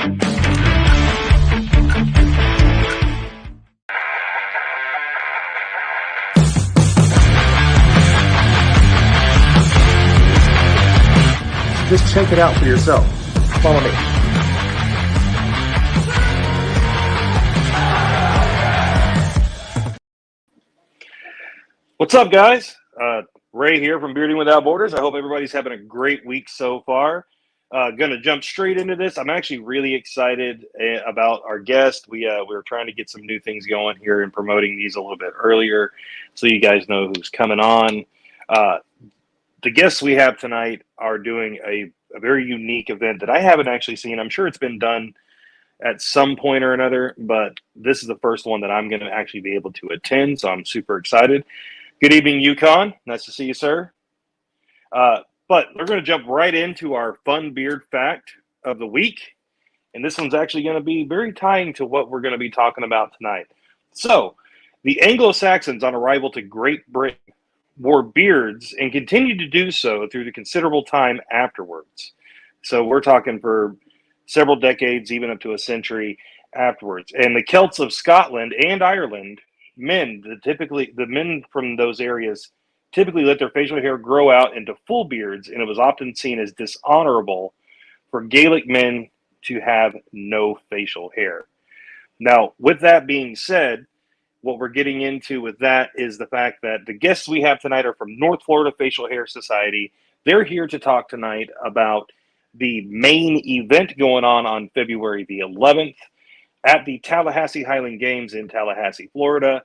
Just check it out for yourself. Follow me. What's up, guys? Ray here from Bearding Without Borders. I hope everybody's having a great week so far. Going to jump straight into this. I'm actually really excited about our guest. We were trying to get some new things going here and promoting these a little bit earlier so you guys know who's coming on. The guests we have tonight are doing a very unique event that I haven't actually seen. I'm sure it's been done at some point or another, but this is the first one that I'm going to actually be able to attend, so I'm super excited. Good evening, Yukon. Nice to see you, sir. But we're going to jump right into our fun beard fact of the week, and this one's actually going to be very tying to what we're going to be talking about tonight. So, the Anglo-Saxons on arrival to Great Britain wore beards and continued to do so through the considerable time afterwards. So we're talking for several decades, even up to a century afterwards. And the Celts of Scotland and Ireland, the men from those areas typically let their facial hair grow out into full beards, and it was often seen as dishonorable for Gaelic men to have no facial hair. Now, with that being said, what we're getting into with that is the fact that the guests we have tonight are from North Florida Facial Hair Society. They're here to talk tonight about the main event going on February the 11th at the Tallahassee Highland Games in Tallahassee, Florida.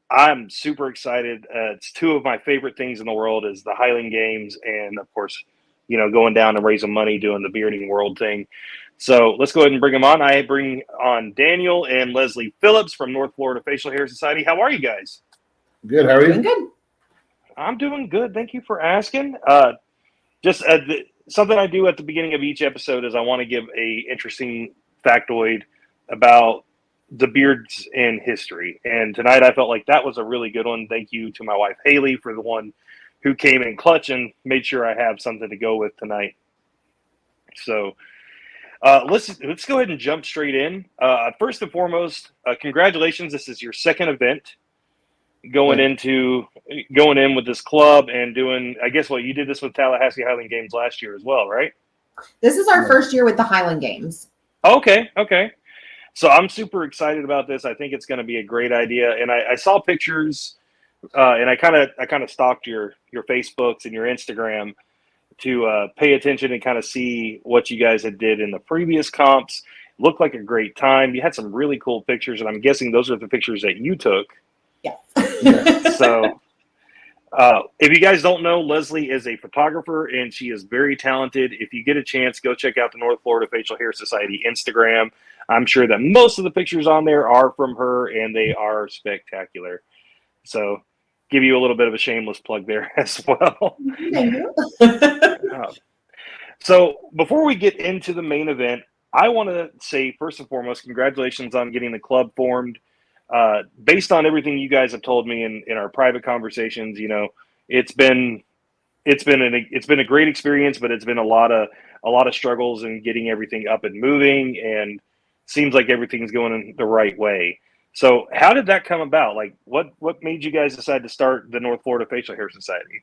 I'm super excited. It's two of my favorite things in the world is the Highland Games and, of course, going down and raising money doing the Bearding World thing. So let's go ahead and bring them on. I bring on Daniel and Leslie Phillips from North Florida Facial Hair Society. How are you guys? Good. How are you? Doing good. I'm doing good. Thank you for asking. Something I do at the beginning of each episode is I want to give a interesting factoid about the beards in history. And tonight I felt like that was a really good one. Thank you to my wife, Haley, for the one who came in clutch and made sure I have something to go with tonight. So let's go ahead and jump straight in. First and foremost, congratulations. This is your second event going in with this club and doing, I guess you did this with Tallahassee Highland Games last year as well, right? This is our first year with the Highland Games. Okay. So I'm super excited about this. I think it's going to be a great idea. And I saw pictures and I kind of stalked your Facebooks and your Instagram to pay attention and kind of see what you guys had did in the previous comps. Looked like a great time. You had some really cool pictures, and I'm guessing those are the pictures that you took. Yes. So if you guys don't know, Leslie is a photographer, and she is very talented. If you get a chance, go check out the North Florida Facial Hair Society Instagram. I'm sure that most of the pictures on there are from her, and they are spectacular. So give you a little bit of a shameless plug there as well. Thank you. So before we get into the main event, I want to say first and foremost, congratulations on getting the club formed. Based on everything you guys have told me in our private conversations, it's been a great experience, but it's been a lot of struggles in getting everything up and moving, and seems like everything's going in the right way. So how did that come about? Like, what made you guys decide to start the North Florida Facial Hair Society?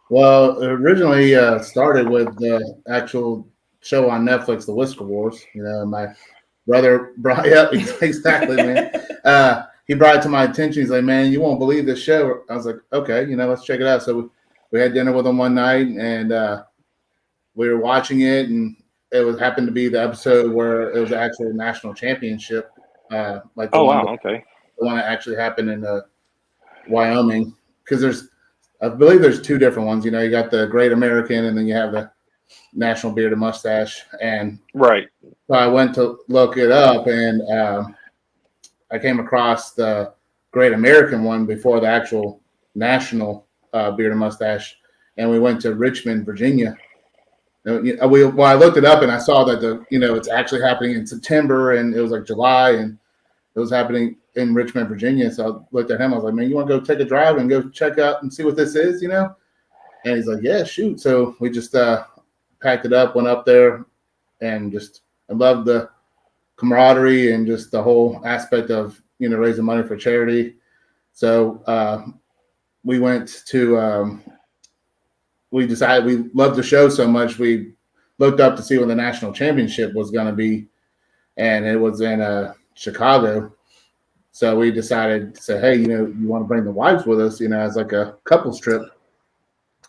Well, it originally started with the actual show on Netflix, The Whisker Wars. My brother brought exactly, man. He brought it to my attention. He's like, man, you won't believe this show. I was like, okay, let's check it out. So we had dinner with him one night, and we were watching it, and it happened to be the episode where it was the actual national championship. The one that actually happened in Wyoming, because I believe there's two different ones. You got the Great American, and then you have the National Beard and Mustache. And right. So I went to look it up, and I came across the Great American one before the actual National Beard and Mustache, and we went to Richmond, Virginia. I looked it up, and I saw that it's actually happening in September, and it was like July, and it was happening in Richmond, Virginia. So I looked at him. I was like, man, you want to go take a drive and go check out and see what this is, And he's like, yeah, shoot. So we just packed it up, went up there, and just I love the camaraderie and just the whole aspect of, raising money for charity. So we went to, we decided we loved the show so much, we looked up to see when the national championship was going to be, and it was in Chicago. So we decided to say, hey, you want to bring the wives with us, as like a couples trip.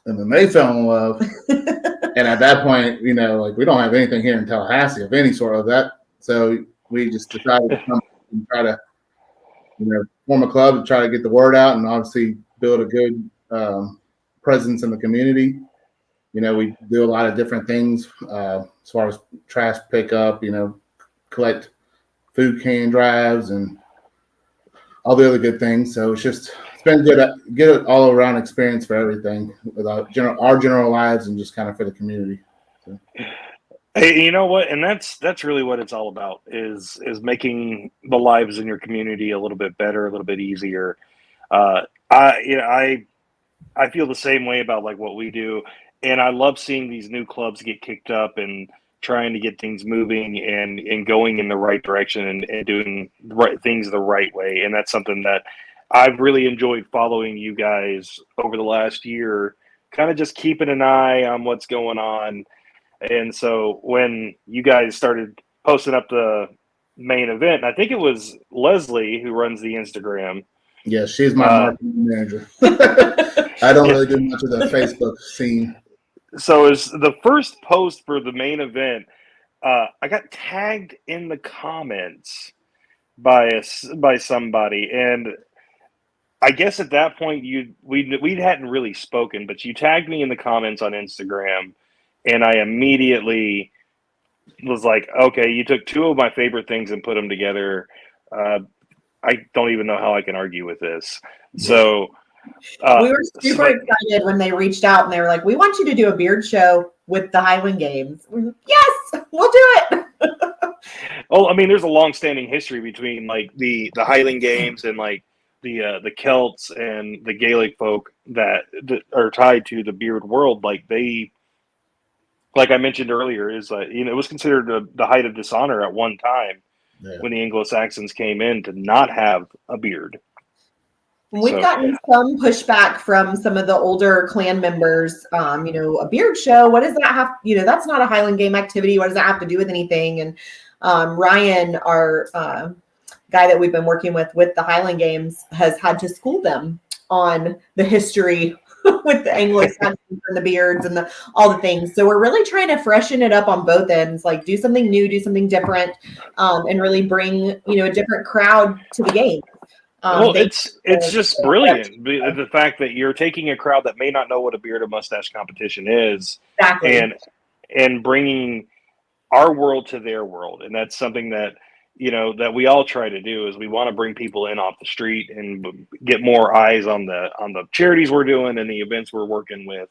And then they fell in love. And at that point, like we don't have anything here in Tallahassee of any sort of that. So we just decided to come and try to, form a club to try to get the word out and obviously build a good presence in the community. We do a lot of different things as far as trash pickup, collect food can drives and all the other good things. So it's been good all around experience for everything with our general lives and just kind of for the community. So. Hey, you know what? And that's really what it's all about is making the lives in your community a little bit better, a little bit easier. I feel the same way about like what we do, and I love seeing these new clubs get kicked up and trying to get things moving and going in the right direction and doing things the right way. And that's something that I've really enjoyed following you guys over the last year, kind of just keeping an eye on what's going on. And so when you guys started posting up the main event, I think it was Leslie who runs the Instagram. Yeah, she's my marketing manager. I don't really do much of the Facebook scene. So as the first post for the main event, I got tagged in the comments by somebody, and I guess at that point we hadn't really spoken, but you tagged me in the comments on Instagram, and I immediately was like, okay, you took two of my favorite things and put them together. I don't even know how I can argue with this. So. We were super excited when they reached out and they were like, we want you to do a beard show with the Highland Games. We're like, yes, we'll do it. Well, I mean, there's a long-standing history between like the Highland Games and like the Celts and the Gaelic folk that are tied to the beard world. Like like I mentioned earlier, is it was considered the height of dishonor at one time when the Anglo-Saxons came in to not have a beard. We've gotten some pushback from some of the older clan members. A beard show, what does that have? That's not a Highland Game activity. What does that have to do with anything? And Ryan, our guy that we've been working with the Highland Games, has had to school them on the history with the Anglo-Saxons and the beards and all the things. So we're really trying to freshen it up on both ends, like do something new, do something different, and really bring a different crowd to the game. Well, it's just brilliant. The fact that you're taking a crowd that may not know what a beard or mustache competition is, exactly, and bringing our world to their world, and that's something that that we all try to do. Is we want to bring people in off the street and get more eyes on the charities we're doing and the events we're working with,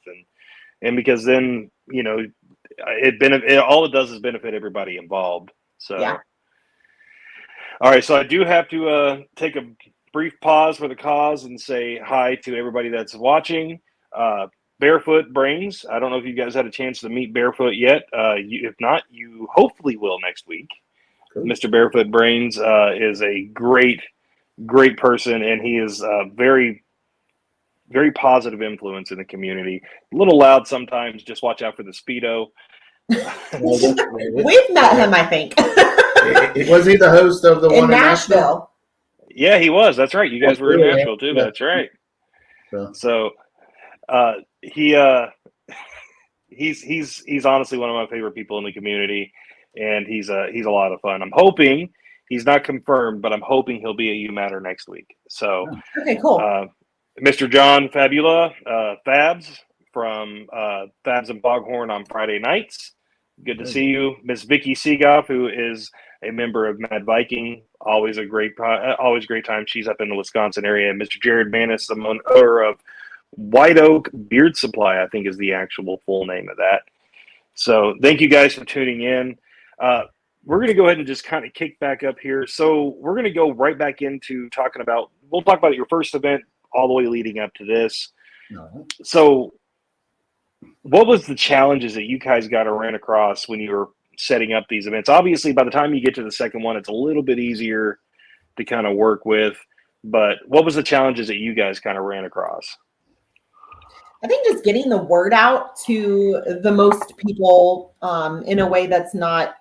and because then all it does is benefit everybody involved. So, yeah. All right, so I do have to take a brief pause for the cause and say hi to everybody that's watching. Barefoot Brains. I don't know if you guys had a chance to meet Barefoot yet. If not, you hopefully will next week. Cool. Mr. Barefoot Brains is a great person, and he is a very, very positive influence in the community. A little loud sometimes. Just watch out for the Speedo. We've met him, I think. Was he the host of the one in Nashville? Yeah, he was. That's right. You guys were in Nashville too. Yeah. That's right. So he's honestly one of my favorite people in the community, and he's a lot of fun. I'm hoping he's not confirmed, but I'm hoping he'll be at UMatter next week. So okay, cool. Mr. John Fabula, Fabs from Fabs and Foghorn on Friday nights. Good to see you. Miss Vicky Seagoff, who is a member of Mad Viking, always great time. She's up in the Wisconsin area. And Mr. Jared Manis, the owner of White Oak Beard Supply, I think is the actual full name of that. So thank you guys for tuning in. We're going to go ahead and just kind of kick back up here. So we're going to go right back into we'll talk about your first event all the way leading up to this. So what was the challenges that you guys got to run across when you were setting up these events? Obviously, by the time you get to the second one, it's a little bit easier to kind of work with. But what was the challenges that you guys kind of ran across? I think just getting the word out to the most people in a way that's not,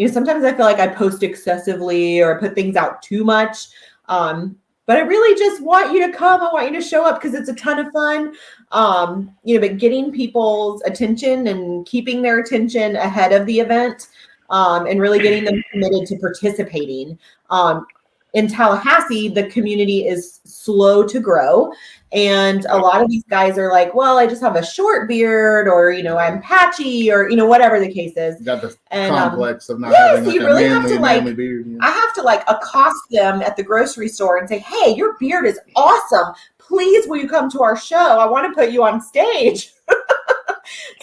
sometimes I feel like I post excessively or put things out too much. But I really just want you to come. I want you to show up because it's a ton of fun. But getting people's attention and keeping their attention ahead of the event and really getting them committed to participating. In Tallahassee, the community is slow to grow. And a lot of these guys are like, well, I just have a short beard or, I'm patchy or, whatever the case is. You got the and, complex of not having so like you really have to manly beard. I have to accost them at the grocery store and say, hey, your beard is awesome. Please, will you come to our show? I want to put you on stage.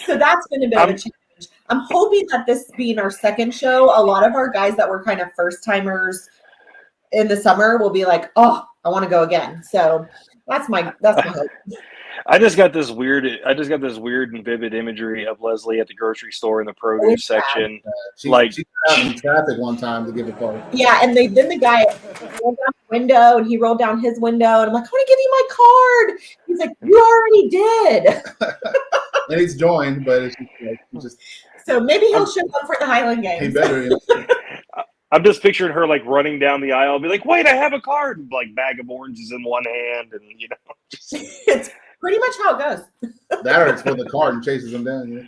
So that's been a bit of a challenge. I'm hoping that this being our second show, a lot of our guys that were kind of first timers in the summer will be like, oh, I want to go again. So that's my hope. I just got this weird and vivid imagery of Leslie at the grocery store in the produce section. She got out in traffic one time to give a call. Yeah, and then the guy rolled down the window and he rolled down his window and I'm like, I want to give you my card. He's like, you already did. And he's joined, but it's just so maybe he'll show up for the Highland Games. He better. I'm just picturing her running down the aisle, be like, "Wait, I have a card!" Bag of oranges in one hand, and it's pretty much how it goes. That or it's with the card and chases them down. Yeah.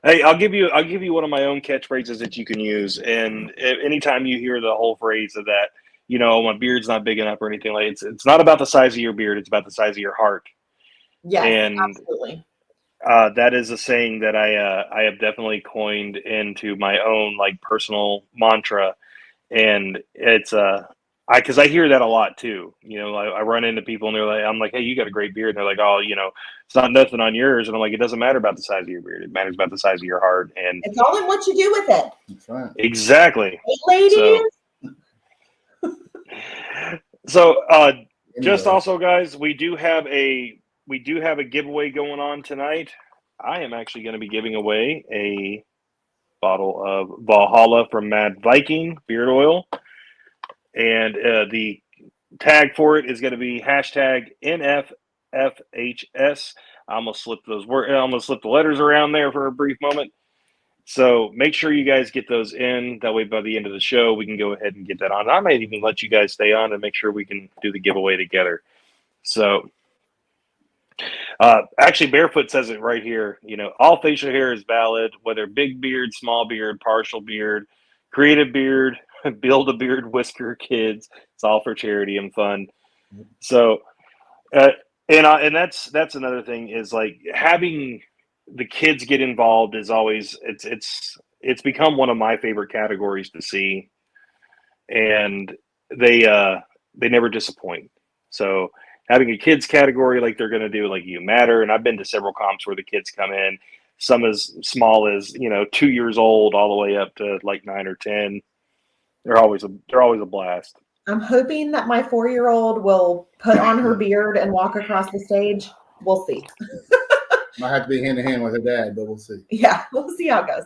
Hey, I'll give you one of my own catchphrases that you can use, and anytime you hear the whole phrase of that, my beard's not big enough or anything it's not about the size of your beard; it's about the size of your heart. Yes, and absolutely. That is a saying that I have definitely coined into my own personal mantra. And it's because I hear that a lot too. I run into people and I'm like, hey, you got a great beard. And they're like, oh, it's not nothing on yours. And I'm like, it doesn't matter about the size of your beard. It matters about the size of your heart. And it's all in what you do with it. That's right. Exactly. Hey, ladies. So just also, guys, we do have a giveaway going on tonight. I am actually going to be giving away a bottle of Valhalla from Mad Viking beard oil, and the tag for it is going to be hashtag NFFS. I almost slipped the letters around there for a brief moment. So make sure you guys get those in. That way, by the end of the show, we can go ahead and get that on. I might even let you guys stay on and make sure we can do the giveaway together. So. Actually, Barefoot says it right here. All facial hair is valid, whether big beard, small beard, partial beard, creative beard, build a beard, whisker, kids. It's all for charity and fun. So, and that's another thing is having the kids get involved is always it's become one of my favorite categories to see, and they never disappoint. So. Having a kids category like they're going to do, You Matter, and I've been to several comps where the kids come in, some as small as 2 years old, all the way up to 9 or 10. They're always a blast. I'm hoping that my 4-year-old will put on her beard and walk across the stage. We'll see. Might have to be hand in hand with her dad, but we'll see. Yeah, we'll see how it goes.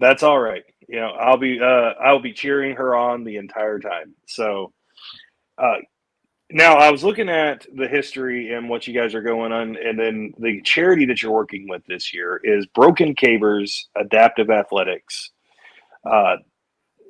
That's all right. I'll be cheering her on the entire time. So. Now, I was looking at the history and what you guys are going on, and then the charity that you're working with this year is Broken Cavers Adaptive Athletics.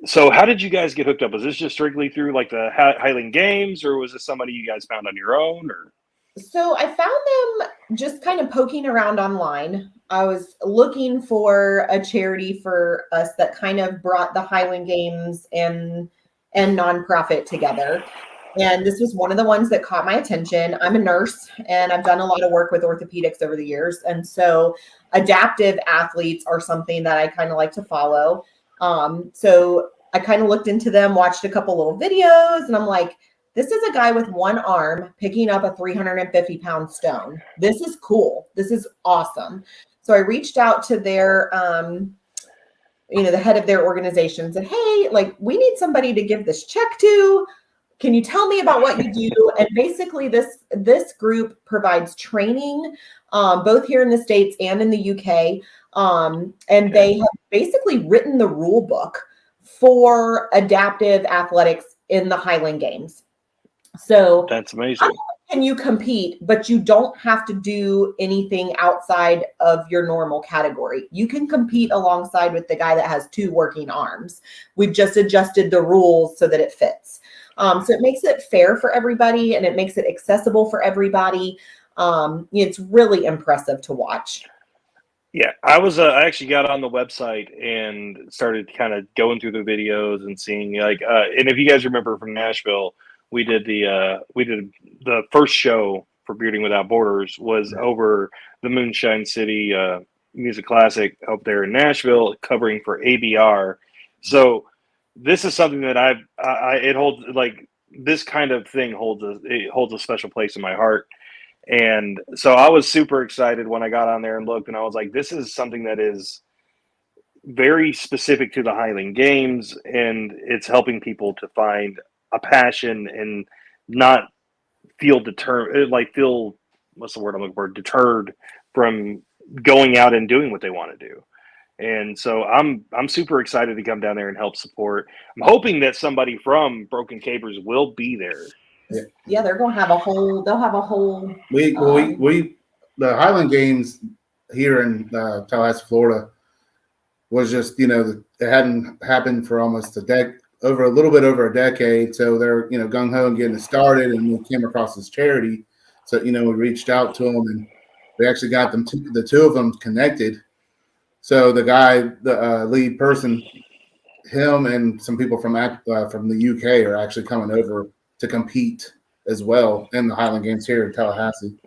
So how did you guys get hooked up? Was this just strictly through the Highland Games, or was this somebody you guys found on your own? Or So I found them just kind of poking around online. I was looking for a charity for us that kind of brought the Highland Games and nonprofit together. And this was one of the ones that caught my attention. I'm a nurse and I've done a lot of work with orthopedics over the years. And so adaptive athletes are something that I kind of like to follow. So I kind of looked into them, watched a couple little videos, and I'm like, this is a guy with one arm picking up a 350-pound stone. This is cool. This is awesome. So I reached out to their, the head of their organization and said, hey, we need somebody to give this check to. Can you tell me about what you do? And basically this group provides training, both here in the States and in the UK. And they have basically written the rule book for adaptive athletics in the Highland Games. So That's amazing. can you compete, but you don't have to do anything outside of your normal category. You can compete alongside with the guy that has 2 working arms. We've just adjusted the rules so that it fits. So it makes it fair for everybody, and it makes it accessible for everybody. It's really impressive to watch. Yeah, I actually got on the website and started kind of going through the videos and seeing and if you guys remember from Nashville, we did the first show for Bearding Without Borders was over the Moonshine City Music Classic up there in Nashville, covering for ABR. So this is something that it holds, like, this kind of thing holds a special place in my heart. And so I was super excited when I got on there and looked, and I was like, this is something that is very specific to the Highland Games, and it's helping people to find a passion and not feel what's the word I'm looking for? Deterred from going out and doing what they want to do. And so I'm super excited to come down there and help support. I'm hoping that somebody from Broken Capers will be there. Yeah, they'll have a whole. The Highland Games here in Tallahassee, Florida, was just, it hadn't happened for almost a little bit over a decade. So they're, gung ho and getting it started, and we came across this charity. So, we reached out to them, and we actually got the 2 of them connected. So the guy, the lead person, him and some people from the UK are actually coming over to compete as well in the Highland Games here in Tallahassee.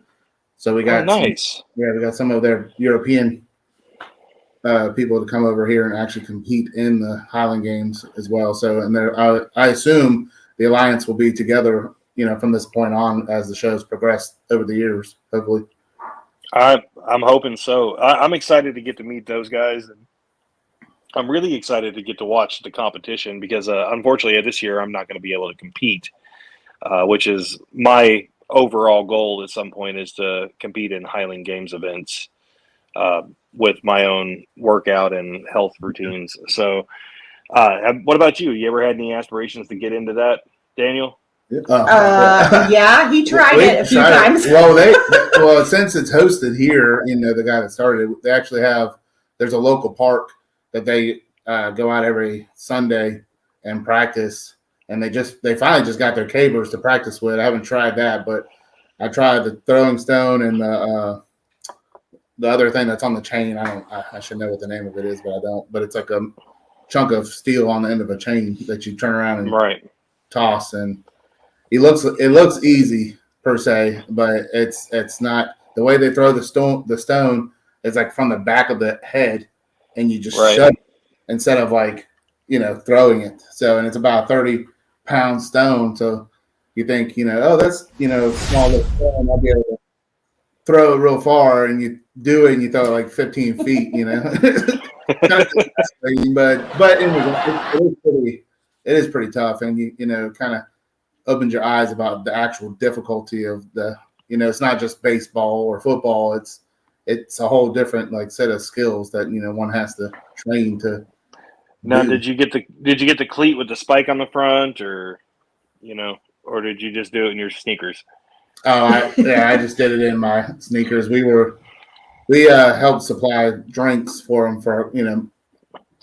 So we got nice. We got some of their European people to come over here and actually compete in the Highland Games as well. So, and I assume the alliance will be together, from this point on as the shows progress over the years, hopefully. I'm hoping so. I'm excited to get to meet those guys, and I'm really excited to get to watch the competition because, unfortunately, this year I'm not going to be able to compete, which is my overall goal at some point, is to compete in Highland Games events with my own workout and health routines. So, what about you? You ever had any aspirations to get into that, Daniel? Yeah, he tried it a few times. Well, since it's hosted here, the guy that started it, they actually there's a local park that they go out every Sunday and practice, and they finally just got their cabers to practice with. I haven't tried that, but I tried the throwing stone and the other thing that's on the chain. I should know what the name of it is, but I don't. But it's like a chunk of steel on the end of a chain that you turn around and toss, and it looks easy per se, but it's not. The way they throw the stone is like from the back of the head, and you just shove it instead of throwing it. So, and it's about a 30-pound stone. So you think, that's small little stone, I'll be able to throw it real far, and you do it and you throw it like 15 feet, but it is pretty tough, and you kind of opens your eyes about the actual difficulty of it's not just baseball or football. It's a whole different set of skills that one has to train to. Now, did you get the cleat with the spike on the front, or did you just do it in your sneakers? Oh, I just did it in my sneakers. We helped supply drinks for them for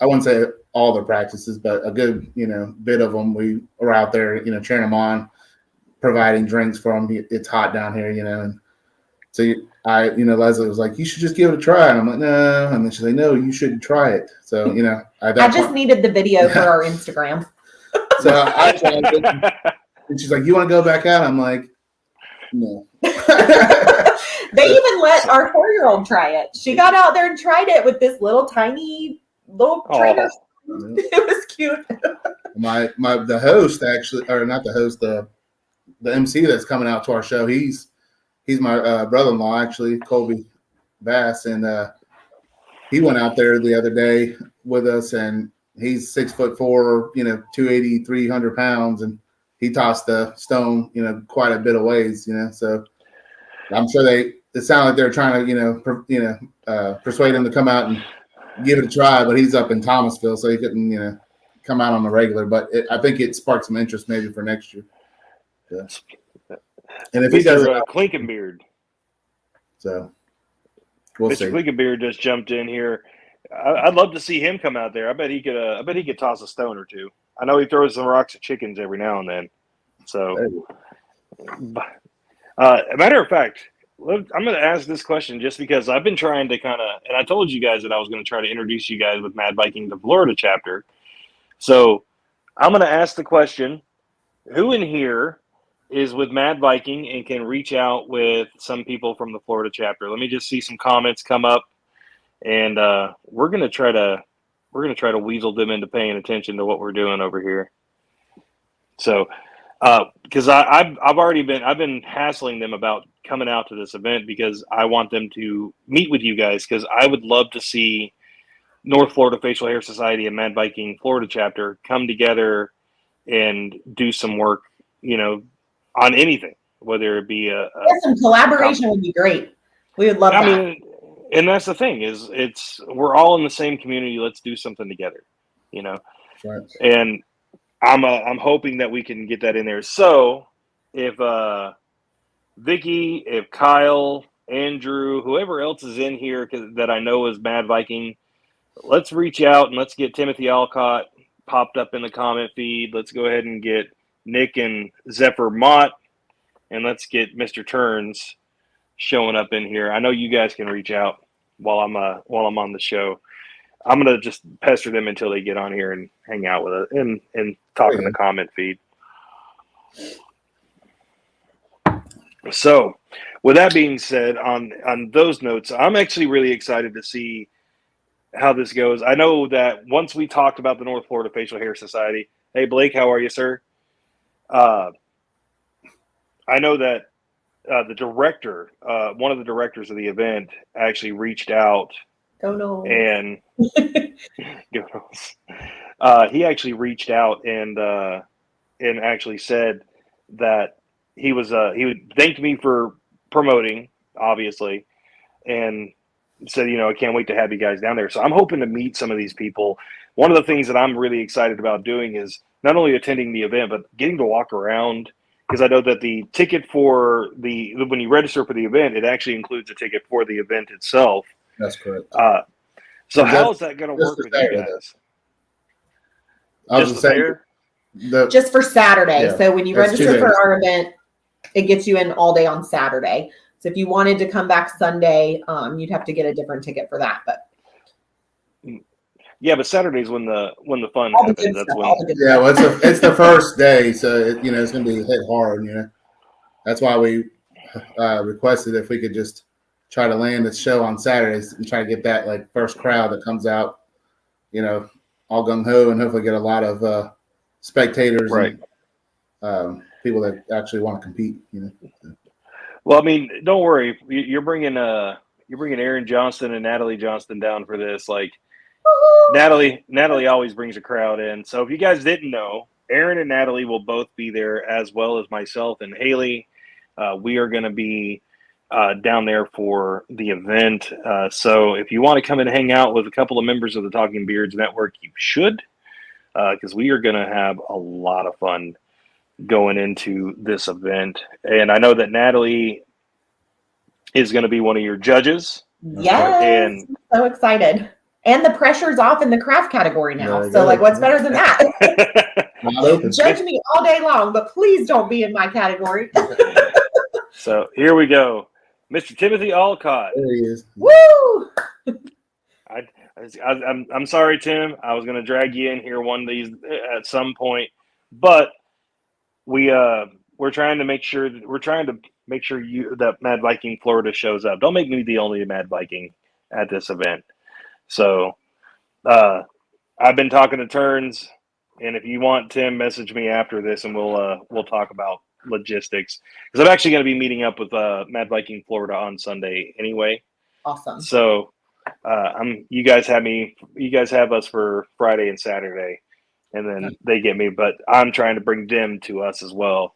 I wouldn't say all their practices, but a good bit of them. We were out there cheering them on, providing drinks for them. It's hot down here, and so Leslie was like, "You should just give it a try," and I'm like, "No," and then she's like, "No, you should try it." So I just needed the video for our Instagram. So I tried it, and she's like, "You want to go back out?" I'm like, "No." They even let our 4-year-old try it. She got out there and tried it with this little tiny trainer. It was cute. The host actually, or not the host, the MC that's coming out to our show. He's my brother-in-law, actually, Colby Bass, and he went out there the other day with us, and he's 6'4", 280, 300 pounds, and he tossed the stone, quite a bit of ways, So I'm sure it sounded like they're trying to, persuade him to come out and give it a try, but he's up in Thomasville, so he couldn't, come out on the regular. But I think it sparked some interest maybe for next year. Yeah. And if he doesn't, Klinkenbeard. So we'll Mr. see. Klinkenbeard just jumped in here. I'd love to see him come out there. I bet he could toss a stone or two. I know he throws some rocks at chickens every now and then. So, a matter of fact, I'm going to ask this question just because I've been trying to and I told you guys that I was going to try to introduce you guys with Mad Viking, the Florida chapter. So I'm going to ask the question, who in here is with Mad Viking and can reach out with some people from the Florida chapter? Let me just see some comments come up, and we're going to try to weasel them into paying attention to what we're doing over here. So, because I've been hassling them about coming out to this event because I want them to meet with you guys, because I would love to see North Florida Facial Hair Society and Mad Viking Florida chapter come together and do some work, on anything, whether it be some collaboration would be great. We would love that. I mean, and that's the thing is we're all in the same community. Let's do something together, Right. And I'm hoping that we can get that in there. So if Vicky, if Kyle, Andrew, whoever else is in here that I know is Mad Viking, let's reach out and let's get Timothy Alcott popped up in the comment feed. Let's go ahead and get Nick and Zephyr Mott, and let's get Mr. Turns showing up in here. I know you guys can reach out while I'm on the show. I'm gonna just pester them until they get on here and hang out with us and talk in the comment feed. So, with that being said, on those notes, I'm actually really excited to see how this goes. I know that once we talked about the North Florida Facial Hair Society. Hey, Blake, how are you, sir? I know that the director, one of the directors of the event, actually reached out. Go Noles. And he actually reached out and actually said that he would thank me for promoting, obviously, and said, I can't wait to have you guys down there. So I'm hoping to meet some of these people. One of the things that I'm really excited about doing is not only attending the event, but getting to walk around, because I know that the ticket for when you register for the event, it actually includes a ticket for the event itself. That's correct. So how is that going to work with you guys? Just for Saturday. Yeah, so when you register for our event, it gets you in all day on Saturday. So if you wanted to come back Sunday, you'd have to get a different ticket for that. But yeah, but Saturday's when the fun happens. It's the first day, so it's going to be hit hard. That's why we requested if we could just try to land the show on Saturdays and try to get that first crowd that comes out, all gung ho, and hopefully get a lot of spectators, right? And people that actually want to compete. Well, I mean, don't worry. You're bringing Aaron Johnston and Natalie Johnston down for this. Natalie always brings a crowd in. So if you guys didn't know, Aaron and Natalie will both be there, as well as myself and Haley. We are going to be down there for the event. So if you want to come and hang out with a couple of members of the Talking Beards Network, you should, because we are going to have a lot of fun going into this event. And I know that Natalie is going to be one of your judges. Yes, and I'm so excited. And the pressure's off in the craft category now. So what's better than that? Judge me all day long, but please don't be in my category. So here we go. Mr. Timothy Alcott. There he is. Woo! I'm sorry, Tim. I was going to drag you in here one of these at some point, but we're trying to make sure that Mad Viking Florida shows up. Don't make me the only Mad Viking at this event. So I've been talking to Turns, and if you want, Tim, message me after this, and we'll talk about logistics, because I'm actually going to be meeting up with Mad Viking Florida on Sunday anyway. Awesome. So you guys have us for Friday and Saturday, and then they get me, but I'm trying to bring them to us as well.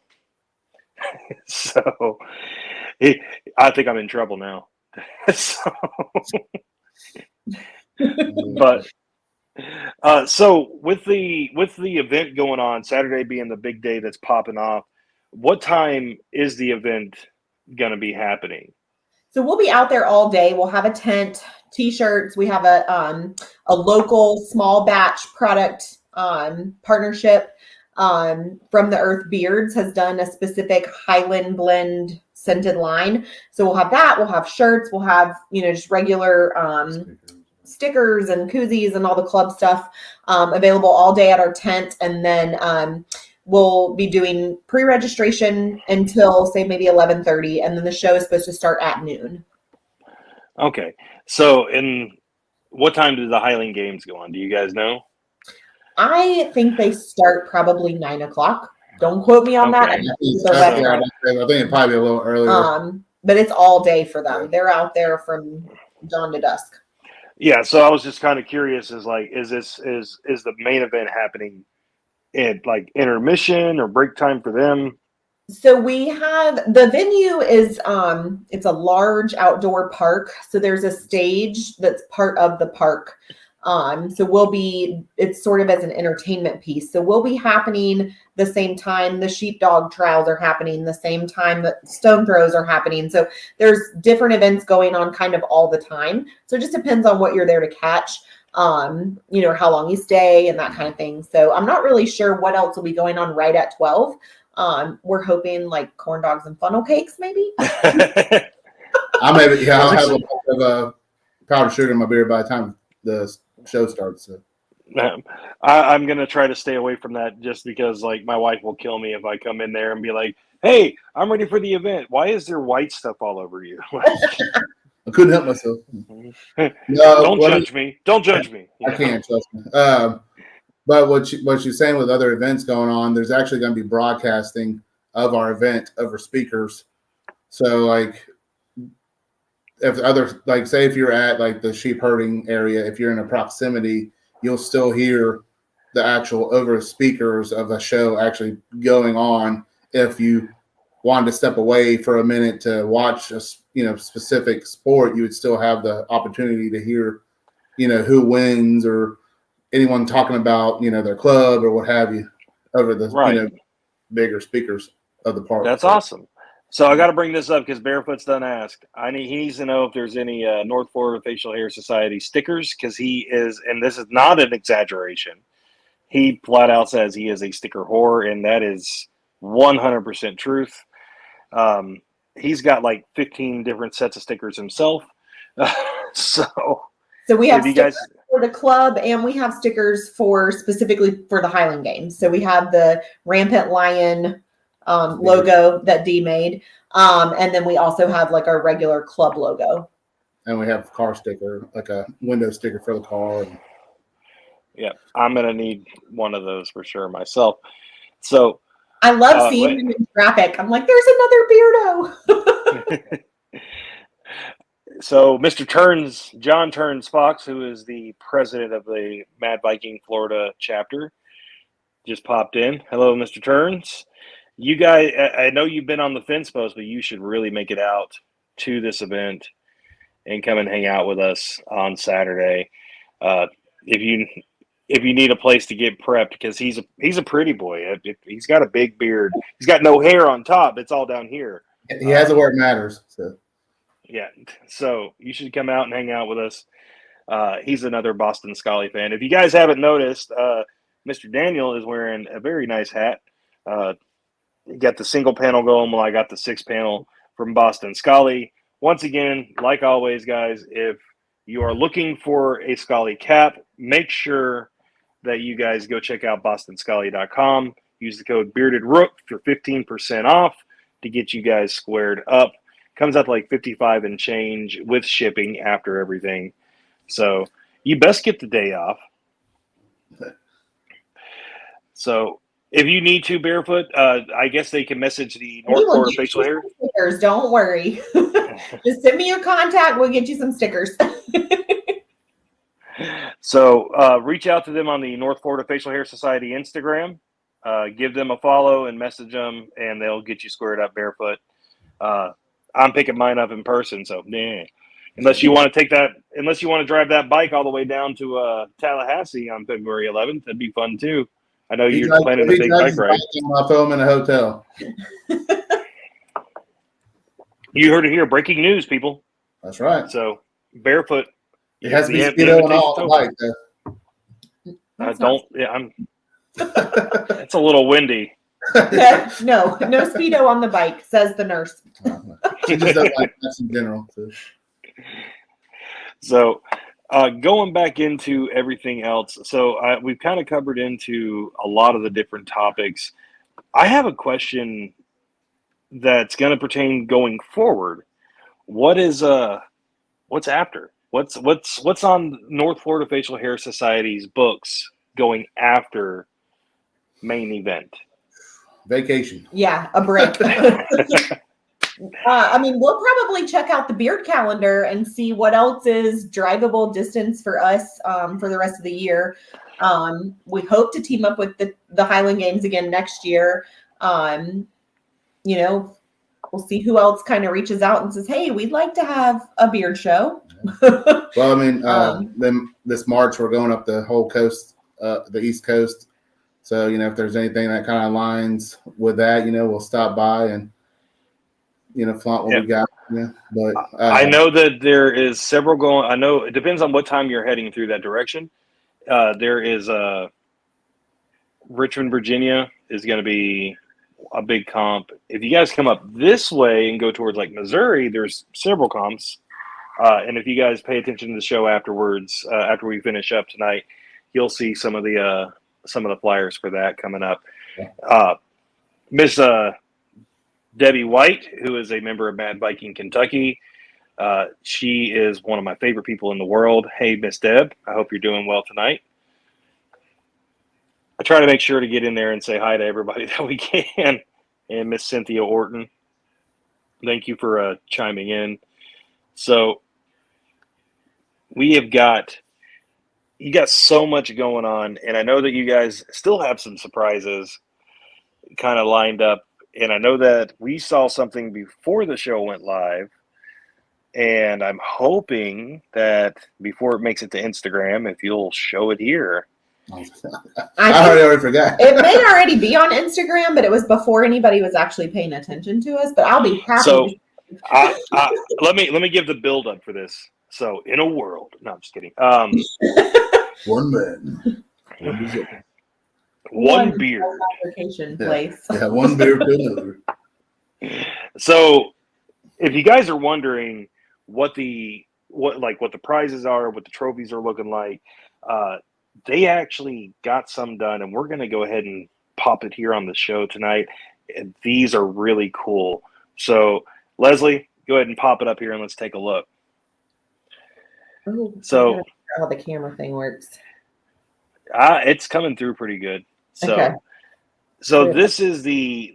So I think I'm in trouble now. So, but so with the event going on, Saturday being the big day that's popping off, what time is the event going to be happening? So we'll be out there all day. We'll have a tent, t-shirts. We have a local small batch product partnership from the Earth Beards has done a specific Highland blend scented line. So we'll have that. We'll have shirts. We'll have, just regular stickers and koozies and all the club stuff available all day at our tent. And then we'll be doing pre-registration until say maybe 11:30, and then the show is supposed to start at noon. Okay. So in what time do the Highland Games go on? Do you guys know? I think they start probably 9:00. Don't quote me on that. I think it'd probably be a little earlier. But it's all day for them. They're out there from dawn to dusk. Yeah. So I was just kind of curious, is the main event happening at like intermission or break time for them? So we have the venue is it's a large outdoor park. So there's a stage that's part of the park. So it's sort of as an entertainment piece. So we'll be happening the same time the sheepdog trials are happening, the same time that stone throws are happening. So there's different events going on kind of all the time. So it just depends on what you're there to catch, how long you stay and that kind of thing. So I'm not really sure what else will be going on right at 12. We're hoping like corn dogs and funnel cakes, maybe. I'll have a bit of powdered sugar in my beer by the time the show starts. So. I'm gonna try to stay away from that just because like my wife will kill me if I come in there and be like, "Hey, I'm ready for the event. Why is there white stuff all over you?" I couldn't help myself. No, don't judge me. Don't judge me. I can't, trust me. But what you're saying with other events going on, there's actually going to be broadcasting of our event over speakers. So like say if you're at like the sheep herding area, if you're in a proximity, you'll still hear the actual over speakers of a show actually going on. If you wanted to step away for a minute to watch a specific sport, you would still have the opportunity to hear, who wins or anyone talking about, their club or what have you over the bigger speakers of the park. That's awesome. So I got to bring this up because Barefoot's done ask. He needs to know if there's any North Florida Facial Hair Society stickers because he is, and this is not an exaggeration, he flat out says he is a sticker whore, and that is 100% truth. He's got like 15 different sets of stickers himself. So we have stickers for the club, and we have stickers specifically for the Highland Games. So we have the Rampant Lion logo that Dee made. And then we also have like our regular club logo. And we have a car sticker, like a window sticker for the car. Yeah, I'm going to need one of those for sure myself. So I love seeing them in traffic. I'm like, there's another Beardo. So Mr. John Turns Fox, who is the president of the Mad Viking Florida chapter, just popped in. Hello, Mr. Turns. You guys, I know you've been on the fence post, but you should really make it out to this event and come and hang out with us on Saturday. If you need a place to get prepped, because he's a pretty boy. He's got a big beard. He's got no hair on top. It's all down here. He has it where it matters. So. Yeah. So you should come out and hang out with us. He's another Boston Scully fan. If you guys haven't noticed, Mr. Daniel is wearing a very nice hat. You got the single panel going. Well, I got the 6-panel from Boston Scully. Once again, like always, guys, if you are looking for a Scully cap, make sure that you guys go check out bostonscully.com. Use the code BeardedRook for 15% off to get you guys squared up. Comes out to like $55 and change with shipping after everything. So you best get the day off. So if you need to, Barefoot, I guess they can message the North Florida Facial Hair. Stickers, don't worry. Just send me your contact. We'll get you some stickers. So reach out to them on the North Florida Facial Hair Society Instagram. Give them a follow and message them, and they'll get you squared up, Barefoot. I'm picking mine up in person. So, nah. Unless you want to drive that bike all the way down to Tallahassee on February 11th, that'd be fun too. I know you're planning a big bike ride. I'll throw him in a hotel. You heard it here. Breaking news, people. That's right. So barefoot. It has to be Speedo and all. Bike, It's a little windy. No Speedo on the bike, says the nurse. She just doesn't like that in general. So going back into everything else. So we've kind of covered into a lot of the different topics. I have a question that's going to pertain going forward. What's after? What's on North Florida Facial Hair Society's books going after main event? Vacation. Yeah, a break. We'll probably check out the beard calendar and see what else is drivable distance for us for the rest of the year. We hope to team up with the Highland Games again next year. We'll see who else kind of reaches out and says, hey, we'd like to have a beard show. Well, then this March, we're going up the whole coast, the East Coast. So, if there's anything that kind of aligns with that, we'll stop by and, flaunt what we got. Yeah. But I know that there is several going. I know it depends on what time you're heading through that direction. There is Richmond, Virginia is going to be a big comp. If you guys come up this way and go towards like Missouri, there's several comps. And if you guys pay attention to the show afterwards, after we finish up tonight, you'll see some of the flyers for that coming up. Miss Debbie White, who is a member of Mad Biking Kentucky, she is one of my favorite people in the world. Hey, Miss Deb, I hope you're doing well tonight. I try to make sure to get in there and say hi to everybody that we can. And Miss Cynthia Orton, thank you for chiming in. So you got so much going on, and I know that you guys still have some surprises kind of lined up. And I know that we saw something before the show went live, and I'm hoping that before it makes it to Instagram, if you'll show it here. I already forgot. It may already be on Instagram, but it was before anybody was actually paying attention to us. But I'll be happy. So let me give the build up for this. So in a world, no, I'm just kidding. One man, one beer. Vacation place. Yeah, one beer to another. So if you guys are wondering what the prizes are, what the trophies are looking like, they actually got some done, and we're going to go ahead and pop it here on the show tonight. And these are really cool. So, Leslie, go ahead and pop it up here, and let's take a look. Ooh, so, how the camera thing works. It's coming through pretty good. So, okay. So this is the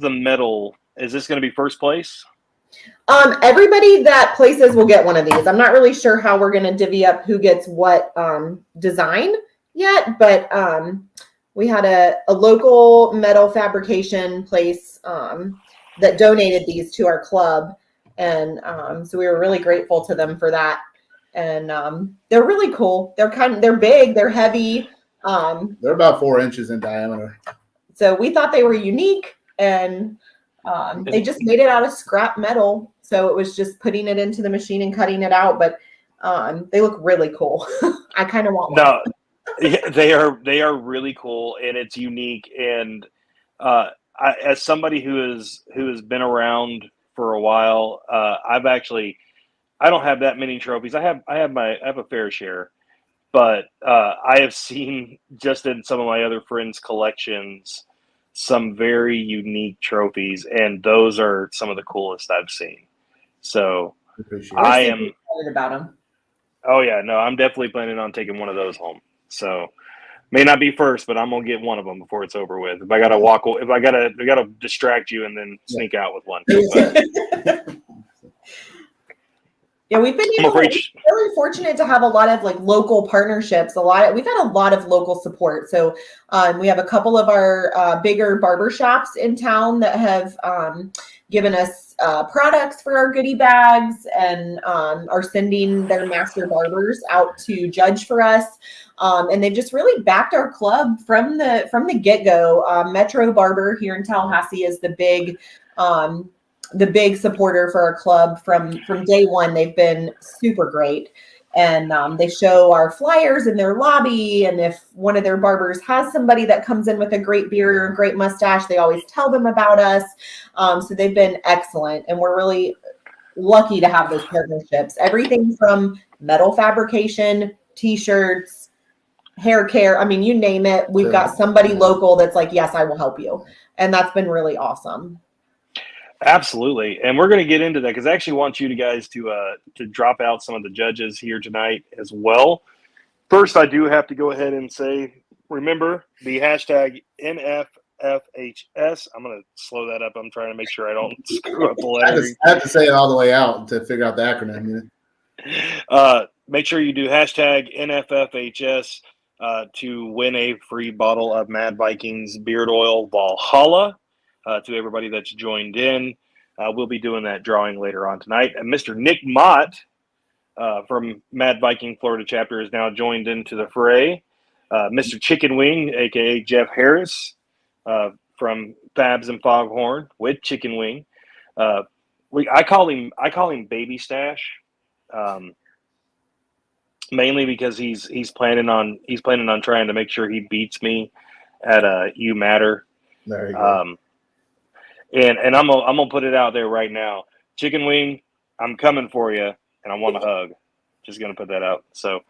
medal. Is this going to be first place? Everybody that places will get one of these. I'm not really sure how we're going to divvy up who gets what design yet, but we had a local metal fabrication place that donated these to our club, and so we were really grateful to them for that. And they're really cool. They're big, they're heavy. They're about 4 inches in diameter. So we thought they were unique, and they just made it out of scrap metal. So it was just putting it into the machine and cutting it out. But they look really cool. I kind of want one. No, they are really cool, and it's unique. And as somebody who has been around for a while, I don't have that many trophies. I have a fair share, but I have seen just in some of my other friends' collections some very unique trophies, and those are some of the coolest I've seen. So I am excited about them. Oh yeah, no, I'm definitely planning on taking one of those home. So may not be first, but I'm gonna get one of them before it's over with. If I gotta distract you and then sneak out with one. Yeah, we've been really fortunate to have a lot of like local partnerships. We've had a lot of local support. So we have a couple of our bigger barbershops in town that have given us products for our goodie bags and are sending their master barbers out to judge for us. And they've just really backed our club from the get-go. Metro Barber here in Tallahassee is the big supporter for our club from day one. They've been super great. And they show our flyers in their lobby. And if one of their barbers has somebody that comes in with a great beard or a great mustache, they always tell them about us. So they've been excellent. And we're really lucky to have those partnerships. Everything from metal fabrication, T-shirts, hair care. I mean, you name it. We've got somebody local that's like, yes, I will help you. And that's been really awesome. Absolutely. And we're going to get into that because I actually want you guys to drop out some of the judges here tonight as well. First, I do have to go ahead and say, remember the hashtag NFFS. I'm going to slow that up. I'm trying to make sure I don't screw up the lettering. I have to say it all the way out to figure out the acronym. Make sure you do hashtag NFFHS to win a free bottle of Mad Vikings beard oil Valhalla. To everybody that's joined in. We'll be doing that drawing later on tonight. And Mr. Nick Mott from Mad Viking Florida chapter is now joined into the fray. Mr. Chicken Wing, a.k.a. Jeff Harris from Fabs and Foghorn with Chicken Wing. I call him Baby Stash, mainly because he's planning on trying to make sure he beats me at You Matter. There you go. And I'm gonna put it out there right now. Chicken Wing, I'm coming for you, and I want a hug. Just gonna put that out. So,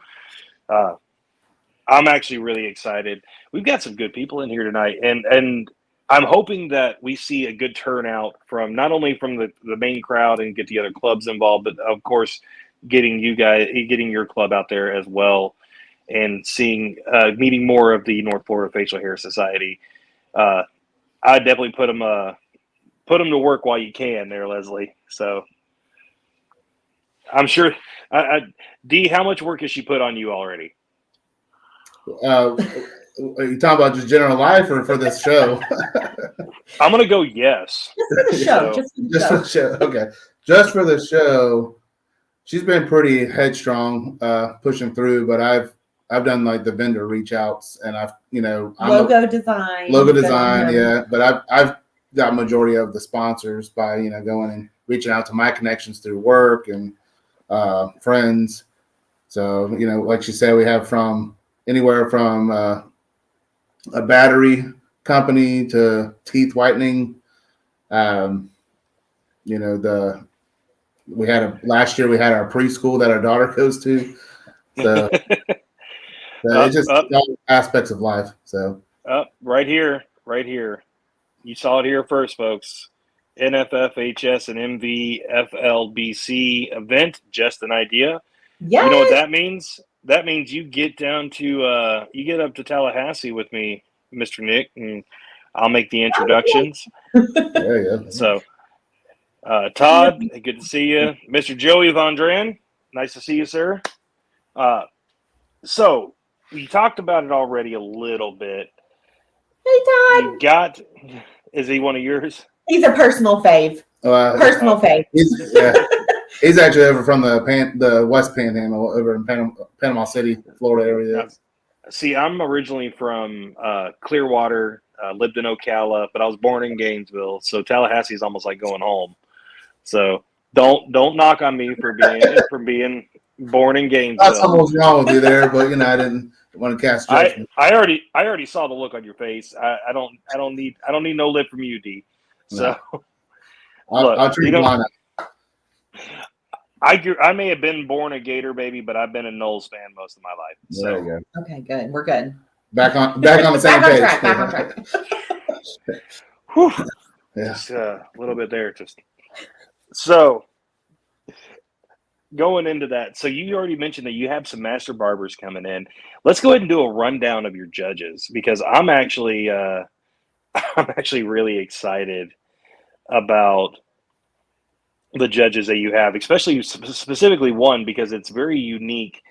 I'm actually really excited. We've got some good people in here tonight, and I'm hoping that we see a good turnout from not only from the main crowd and get the other clubs involved, but of course getting your club out there as well, and meeting more of the North Florida Facial Hair Society. I definitely put them to work while you can there, Leslie. So I'm sure. Dee, how much work has she put on you already? Are you talking about just general life or for this show? I'm going to go yes. Just for the show. Okay. Just for the show, she's been pretty headstrong, pushing through, but I've done like the vendor reach outs and logo design. Yeah. But I've got majority of the sponsors by going and reaching out to my connections through work and friends. So like she said, we have from anywhere from a battery company to teeth whitening. Last year we had our preschool that our daughter goes to. So it's just all aspects of life. So right here. You saw it here first, folks. NFFHS and MVFLBC event, just an idea. Yes. You know what that means? That means you get up to Tallahassee with me, Mr. Nick, and I'll make the introductions. There you go. So, Todd, good to see you. Mr. Joey Vondran, nice to see you, sir. So we talked about it already a little bit. Hey, Todd. Is he one of yours? He's a personal fave. Fave. He's actually over from the West Panhandle, over in Panama City, Florida area. See, I'm originally from Clearwater, lived in Ocala, but I was born in Gainesville, so Tallahassee is almost like going home. So don't knock on me for being born in Gainesville. That's almost wrong with you there, but I didn't want to cast judgment. I already saw the look on your face. I don't need no lip from you, D. So no. I'll treat you line up. I may have been born a Gator baby, but I've been a Knowles fan most of my life. So. There you go. Okay, good. We're good. Back on the same page. Back on track. Whew. Yeah. Just a little bit there. So going into that, so you already mentioned that you have some master barbers coming in. Let's go ahead and do a rundown of your judges because I'm actually really excited about the judges that you have, especially specifically one because it's very unique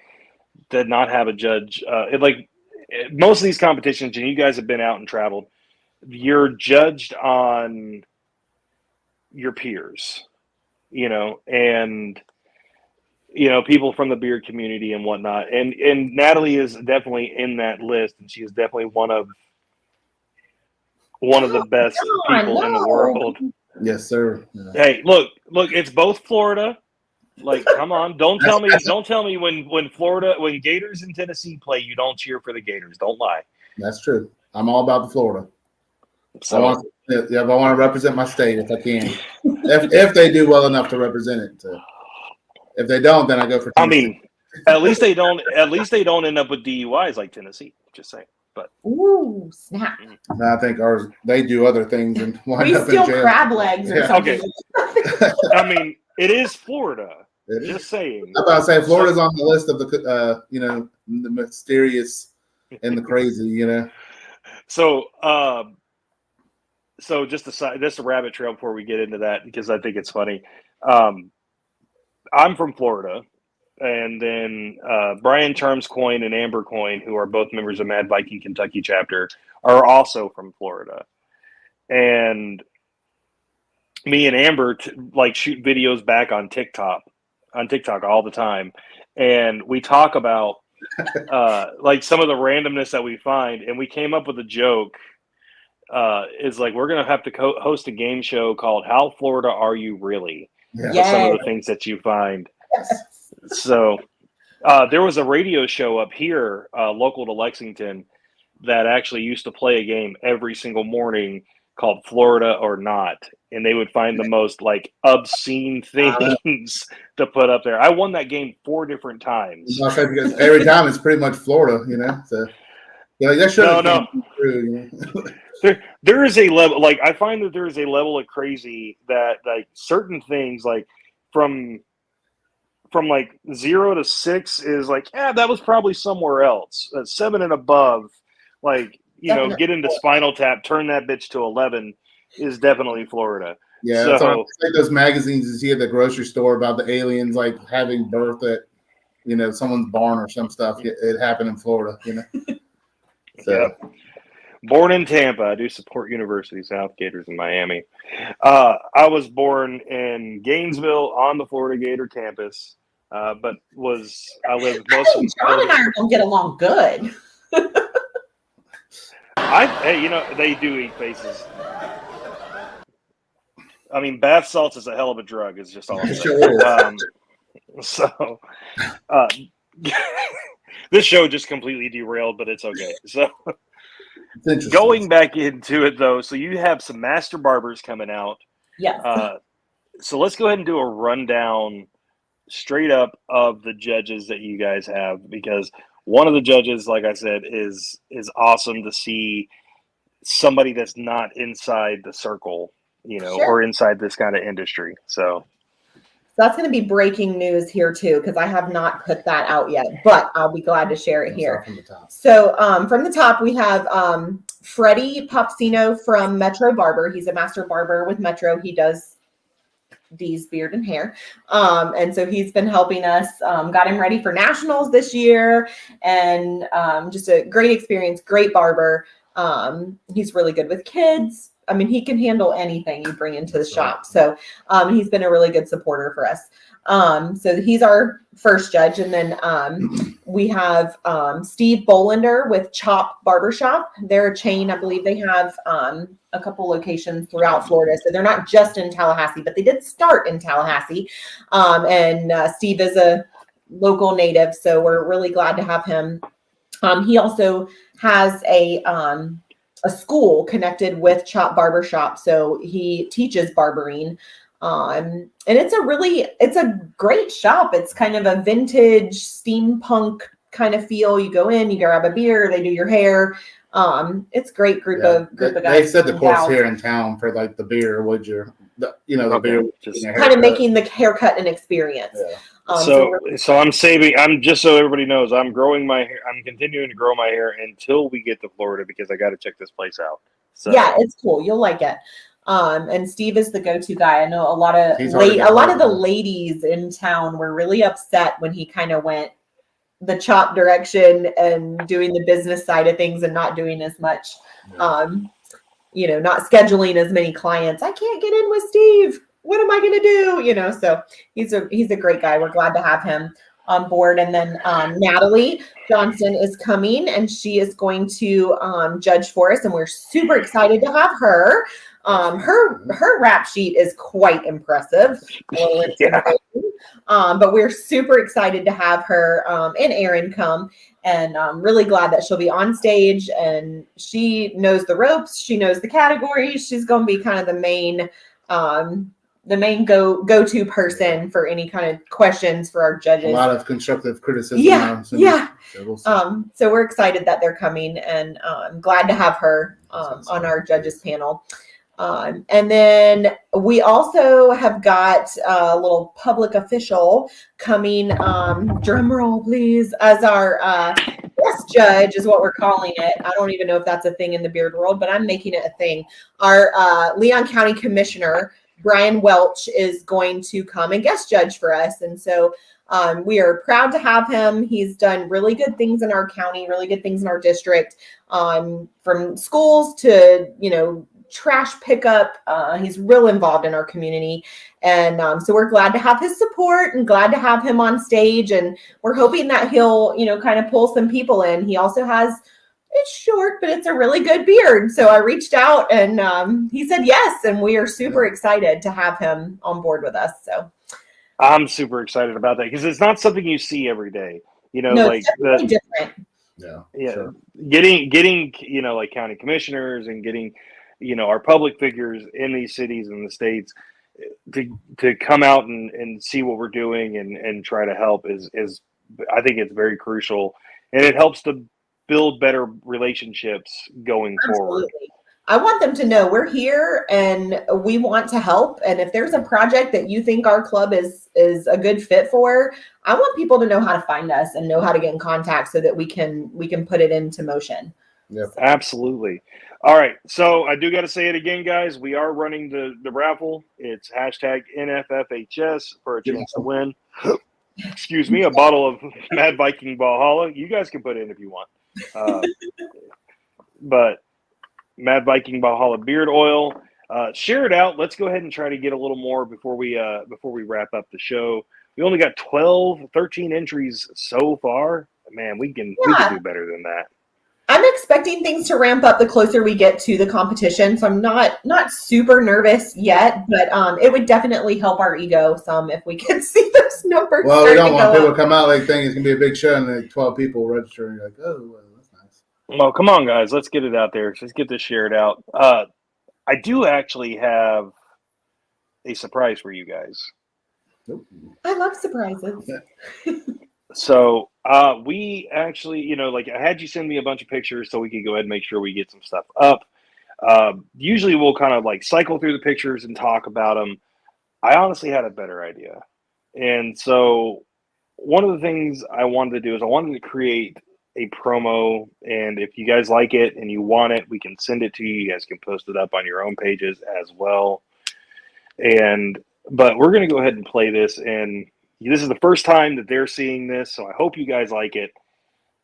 to not have a judge. Like most of these competitions, and you guys have been out and traveled, you're judged on your peers, and people from the beard community and whatnot. And Natalie is definitely in that list, and she is definitely one of the best people in the world. Yes, sir. Yeah. Hey, look, it's both Florida. Like, come on, don't tell me when Gators in Tennessee play, you don't cheer for the Gators. Don't lie. That's true. I'm all about the Florida. So, I want to represent my state if I can. if they do well enough to represent it. If they don't, then I go for Tennessee. I mean, at least they don't end up with DUIs like Tennessee. Just saying. But ooh, snap! I think they do other things and wind up in jail. We steal crab legs or something. Okay. I mean, it is Florida. Just saying. I'm about to say Florida's on the list of the the mysterious and the crazy. So just a rabbit trail before we get into that, because I think it's funny. I'm from Florida, and then Brian Termscoin and Amber Coin, who are both members of Mad Viking Kentucky chapter, are also from Florida. And me and Amber shoot videos back on TikTok all the time, and we talk about some of the randomness that we find, and we came up with a joke. Is we're gonna have to host a game show called "How Florida Are You Really?" Yeah. Some of the things that you find. So there was a radio show up here, local to Lexington, that actually used to play a game every single morning called Florida or Not, and they would find the most obscene things to put up there. I won that game 4 different times. Because every time it's pretty much Florida, So that should no. True, There is a level, I find that there is a level of crazy that certain things from 0 to 6 is that was probably somewhere else. 7 and above, get into Spinal Tap, turn that bitch to 11 is definitely Florida. Yeah, so like those magazines you see at the grocery store about the aliens having birth at someone's barn or some stuff. It happened in Florida, So. Yep. Born in Tampa, I do support University South Gators in Miami. I was born in Gainesville on the Florida Gator campus, but I lived most of John and I are gonna get along good. They do eat faces. I mean, bath salts is a hell of a drug. Is just all I'm saying. So, this show just completely derailed, but it's okay. So. Going back into it, though, so you have some master barbers coming out. Yes. So let's go ahead and do a rundown straight up of the judges that you guys have, because one of the judges, like I said, is awesome to see somebody that's not inside the circle, Sure. or inside this kind of industry. So that's going to be breaking news here too, because I have not put that out yet, but I'll be glad to share it here. So from the top, we have Freddie Popsino from Metro Barber. He's a master barber with Metro. He does Dee's beard and hair. And so he's been helping us, got him ready for nationals this year, and just a great experience, great barber. He's really good with kids. I mean, he can handle anything you bring into the shop. So he's been a really good supporter for us. So he's our first judge. And then we have Steve Bolender with Chop Barbershop. They're a chain. I believe they have a couple locations throughout Florida. So they're not just in Tallahassee, but they did start in Tallahassee. And Steve is a local native, so we're really glad to have him. He also has a school connected with Chop Barbershop, so he teaches barbering, and it's a great shop. It's kind of a vintage steampunk kind of feel. You go in, you grab a beer, they do your hair. It's a great group of guys. They said the course here in town for the beer. The beer, just kind of making the haircut an experience. Yeah. So I'm saving. I'm just so everybody knows. I'm growing my hair. I'm continuing to grow my hair until we get to Florida, because I got to check this place out. So yeah, it's cool. You'll like it. And Steve is the go-to guy. I know a lot of the ladies in town were really upset when he kind of went the chop direction and doing the business side of things and not doing as much. not scheduling as many clients. I can't get in with Steve. What am I going to do? So he's a great guy. We're glad to have him on board. And then Natalie Johnson is coming, and she is going to judge for us, and we're super excited to have her. Her rap sheet is quite impressive. Yeah. But we're super excited to have her and Erin come, and I'm really glad that she'll be on stage, and she knows the ropes. She knows the categories. She's going to be kind of the main go-to person for any kind of questions for our judges. A lot of constructive criticism. Yeah. So, so we're excited that they're coming, and I'm glad to have her on our judges panel. And then we also have got a little public official coming, drum roll please, as our guest judge is what we're calling it. I don't even know if that's a thing in the beard world, but I'm making it a thing. Our Leon County Commissioner, Brian Welch, is going to come and guest judge for us. And so we are proud to have him. He's done really good things in our county, really good things in our district, from schools to, trash pickup. He's real involved in our community. And so we're glad to have his support and glad to have him on stage. And we're hoping that he'll, kind of pull some people in. He also has, it's short, but it's a really good beard. So I reached out, and he said yes. And we are super excited to have him on board with us. So I'm super excited about that because it's not something you see every day. No, it's definitely different. Yeah. Sure. Getting like county commissioners and getting our public figures in these cities and the states to come out and see what we're doing and try to help is I think it's very crucial, and it helps to build better relationships going forward. I want them to know we're here and we want to help. And if there's a project that you think our club is a good fit for, I want people to know how to find us and know how to get in contact so that we can put it into motion. Yep. Absolutely. All right. So I do got to say it again, guys. We are running the raffle. It's hashtag NFFHS for a chance to win. Excuse me, a bottle of Mad Viking Valhalla. You guys can put it in if you want. But Mad Viking Valhalla beard oil. Share it out. Let's go ahead and try to get a little more before we wrap up the show. We only got 13 entries so far. Man, we can do better than that. I'm expecting things to ramp up the closer we get to the competition. So I'm not super nervous yet, but it would definitely help our ego some if we can see those numbers. Well, we don't want people to come out thinking it's going to be a big show and like 12 people register and you're like, oh, well, that's nice. Well, come on, guys. Let's get it out there. Let's get this shared out. I do actually have a surprise for you guys. I love surprises. So we actually, I had you send me a bunch of pictures so we could go ahead and make sure we get some stuff up. Usually we'll kind of cycle through the pictures and talk about them. I honestly had a better idea. And so one of the things I wanted to do is I wanted to create a promo. And if you guys like it and you want it, we can send it to you. You guys can post it up on your own pages as well. But we're going to go ahead and play this, and this is the first time that they're seeing this, so I hope you guys like it.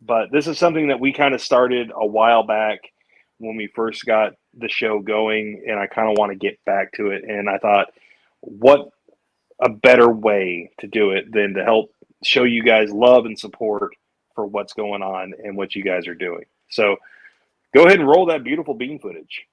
But this is something that we kind of started a while back when we first got the show going, and I kind of want to get back to it. And I thought, what a better way to do it than to help show you guys love and support for what's going on and what you guys are doing. So go ahead and roll that beautiful bean footage.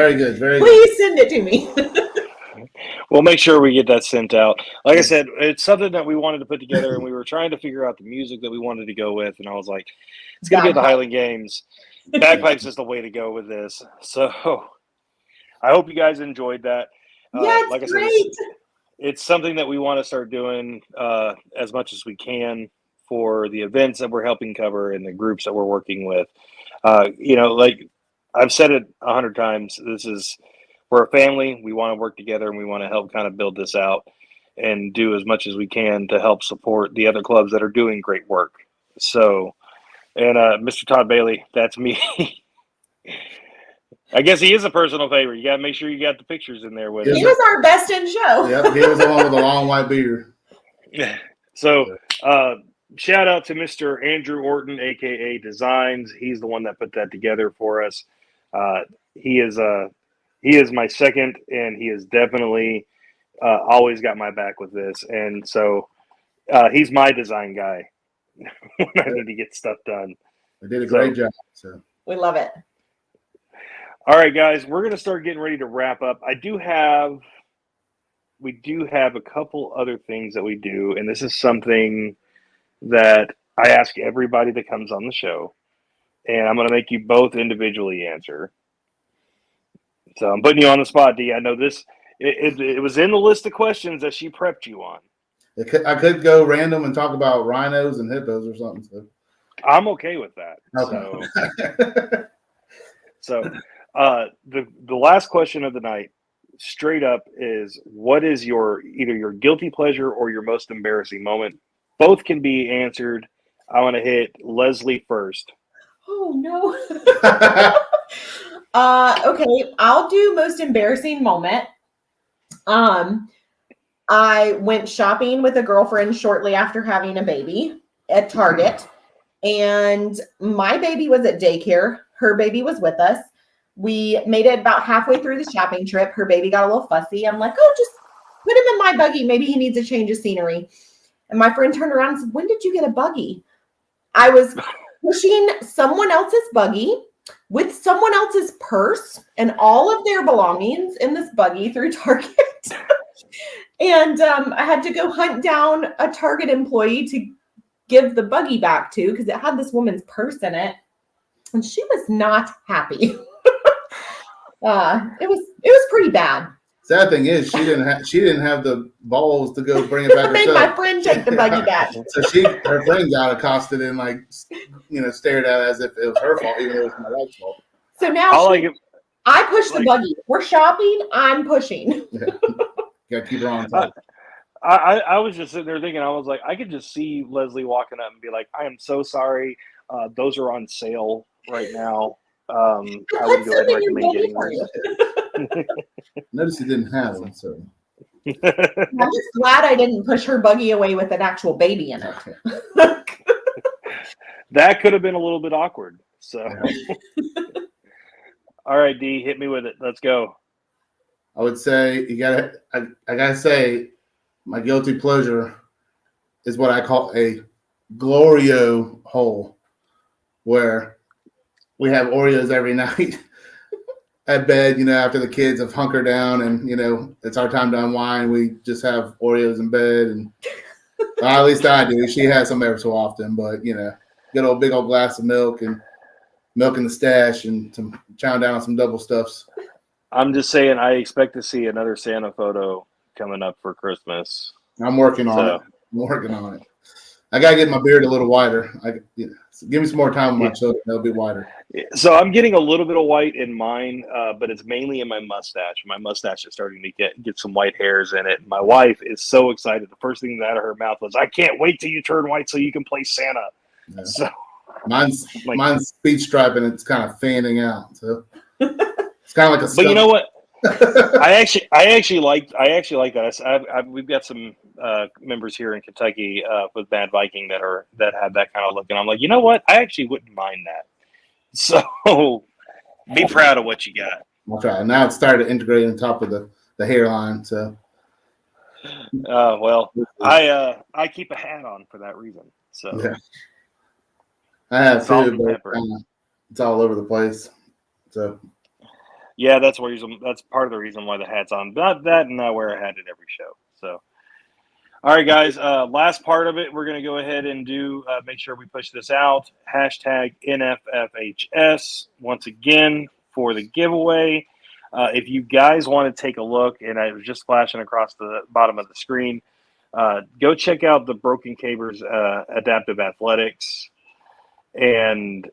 very good. Very good. Please send it to me. We'll make sure we get that sent out. Like I said, it's something that we wanted to put together, and we were trying to figure out the music that we wanted to go with. And I was like, it's going to be at the Highland Games. Bagpipes is the way to go with this. So I hope you guys enjoyed that. Yeah, it's like I great. said, it's something that we want to start doing as much as we can for the events that we're helping cover and the groups that we're working with. Like I've said it 100 times, we're a family. We want to work together, and we want to help kind of build this out and do as much as we can to help support the other clubs that are doing great work. So, and Mr. Todd Bailey, that's me. I guess he is a personal favorite. You got to make sure you got the pictures in there with him. He was our best in show. Yep, he was the one with the long white beard. So, shout out to Mr. Andrew Orton, aka Designs. He's the one that put that together for us. He is my second, and he has definitely always got my back with this. And so he's my design guy when I need to get stuff done. They did a great job. So We love it. All right, guys, we're going to start getting ready to wrap up. We do have a couple other things that we do, and this is something that I ask everybody that comes on the show, and I'm going to make you both individually answer. So I'm putting you on the spot, D. I know this. It was in the list of questions that she prepped you on. I could go random and talk about rhinos and hippos or something. So. I'm okay with that. Okay. So the last question of the night, straight up, is what is either your guilty pleasure or your most embarrassing moment? Both can be answered. I want to hit Leslie first. Oh no. Okay, I'll do most embarrassing moment. I went shopping with a girlfriend shortly after having a baby at Target, and my baby was at daycare. Her baby was with us. We made it about halfway through the shopping trip. Her baby got a little fussy. I'm like, oh, just put him in my buggy. Maybe he needs a change of scenery. And my friend turned around and said, when did you get a buggy? I was pushing someone else's buggy with someone else's purse and all of their belongings in this buggy through Target. And I had to go hunt down a Target employee to give the buggy back to because it had this woman's purse in it. And she was not happy. It was pretty bad. Sad thing is, she didn't have the balls to go bring it back Made herself. my friend take the buggy back. So her friend got accosted and stared at it as if it was her fault, even though it was my wife's fault. So now I push the buggy. We're shopping. I'm pushing. Yeah. Got to keep her on top. I was just sitting there thinking, I was like, I could just see Leslie walking up and be like, I am so sorry. Those are on sale right now. I would go ahead and recommend getting them. Notice he didn't have them, so. I'm just glad I didn't push her buggy away with an actual baby in it. That could have been a little bit awkward. So, all right, D, hit me with it. Let's go. I would say I gotta say, my guilty pleasure is what I call a Glorio hole, where we have Oreos every night at bed, after the kids have hunkered down and, it's our time to unwind. We just have Oreos in bed. And at least I do. She has some every so often, but, get a big old glass of milk and milk in the stash and some chow down on some double stuffs. I'm just saying, I expect to see another Santa photo coming up for Christmas. I'm working on it. I got to get my beard a little whiter. Give me some more time with my children. They'll be whiter. So I'm getting a little bit of white in mine, but it's mainly in my mustache. My mustache is starting to get some white hairs in it. My wife is so excited. The first thing out of her mouth was, I can't wait till you turn white so you can play Santa. Yeah. So mine's speech stripe and it's kind of fanning out. So it's kind of like a skunk. But you know what? I actually like that. We've got some members here in Kentucky with Bad Viking that have that kind of look, and I'm like, you know what? I actually wouldn't mind that. So be proud of what you got. I'll try. Now it's started to integrate on top of the hairline. So, well, I keep a hat on for that reason. So yeah. I have too, but it's all over the place. So. Yeah, that's part of the reason why the hat's on. Not that, and I wear a hat at every show. So, all right, guys. Last part of it, we're going to go ahead and do. Make sure we push this out. Hashtag NFFHS once again for the giveaway. If you guys want to take a look, and I was just flashing across the bottom of the screen, go check out the Broken Cavers Adaptive Athletics and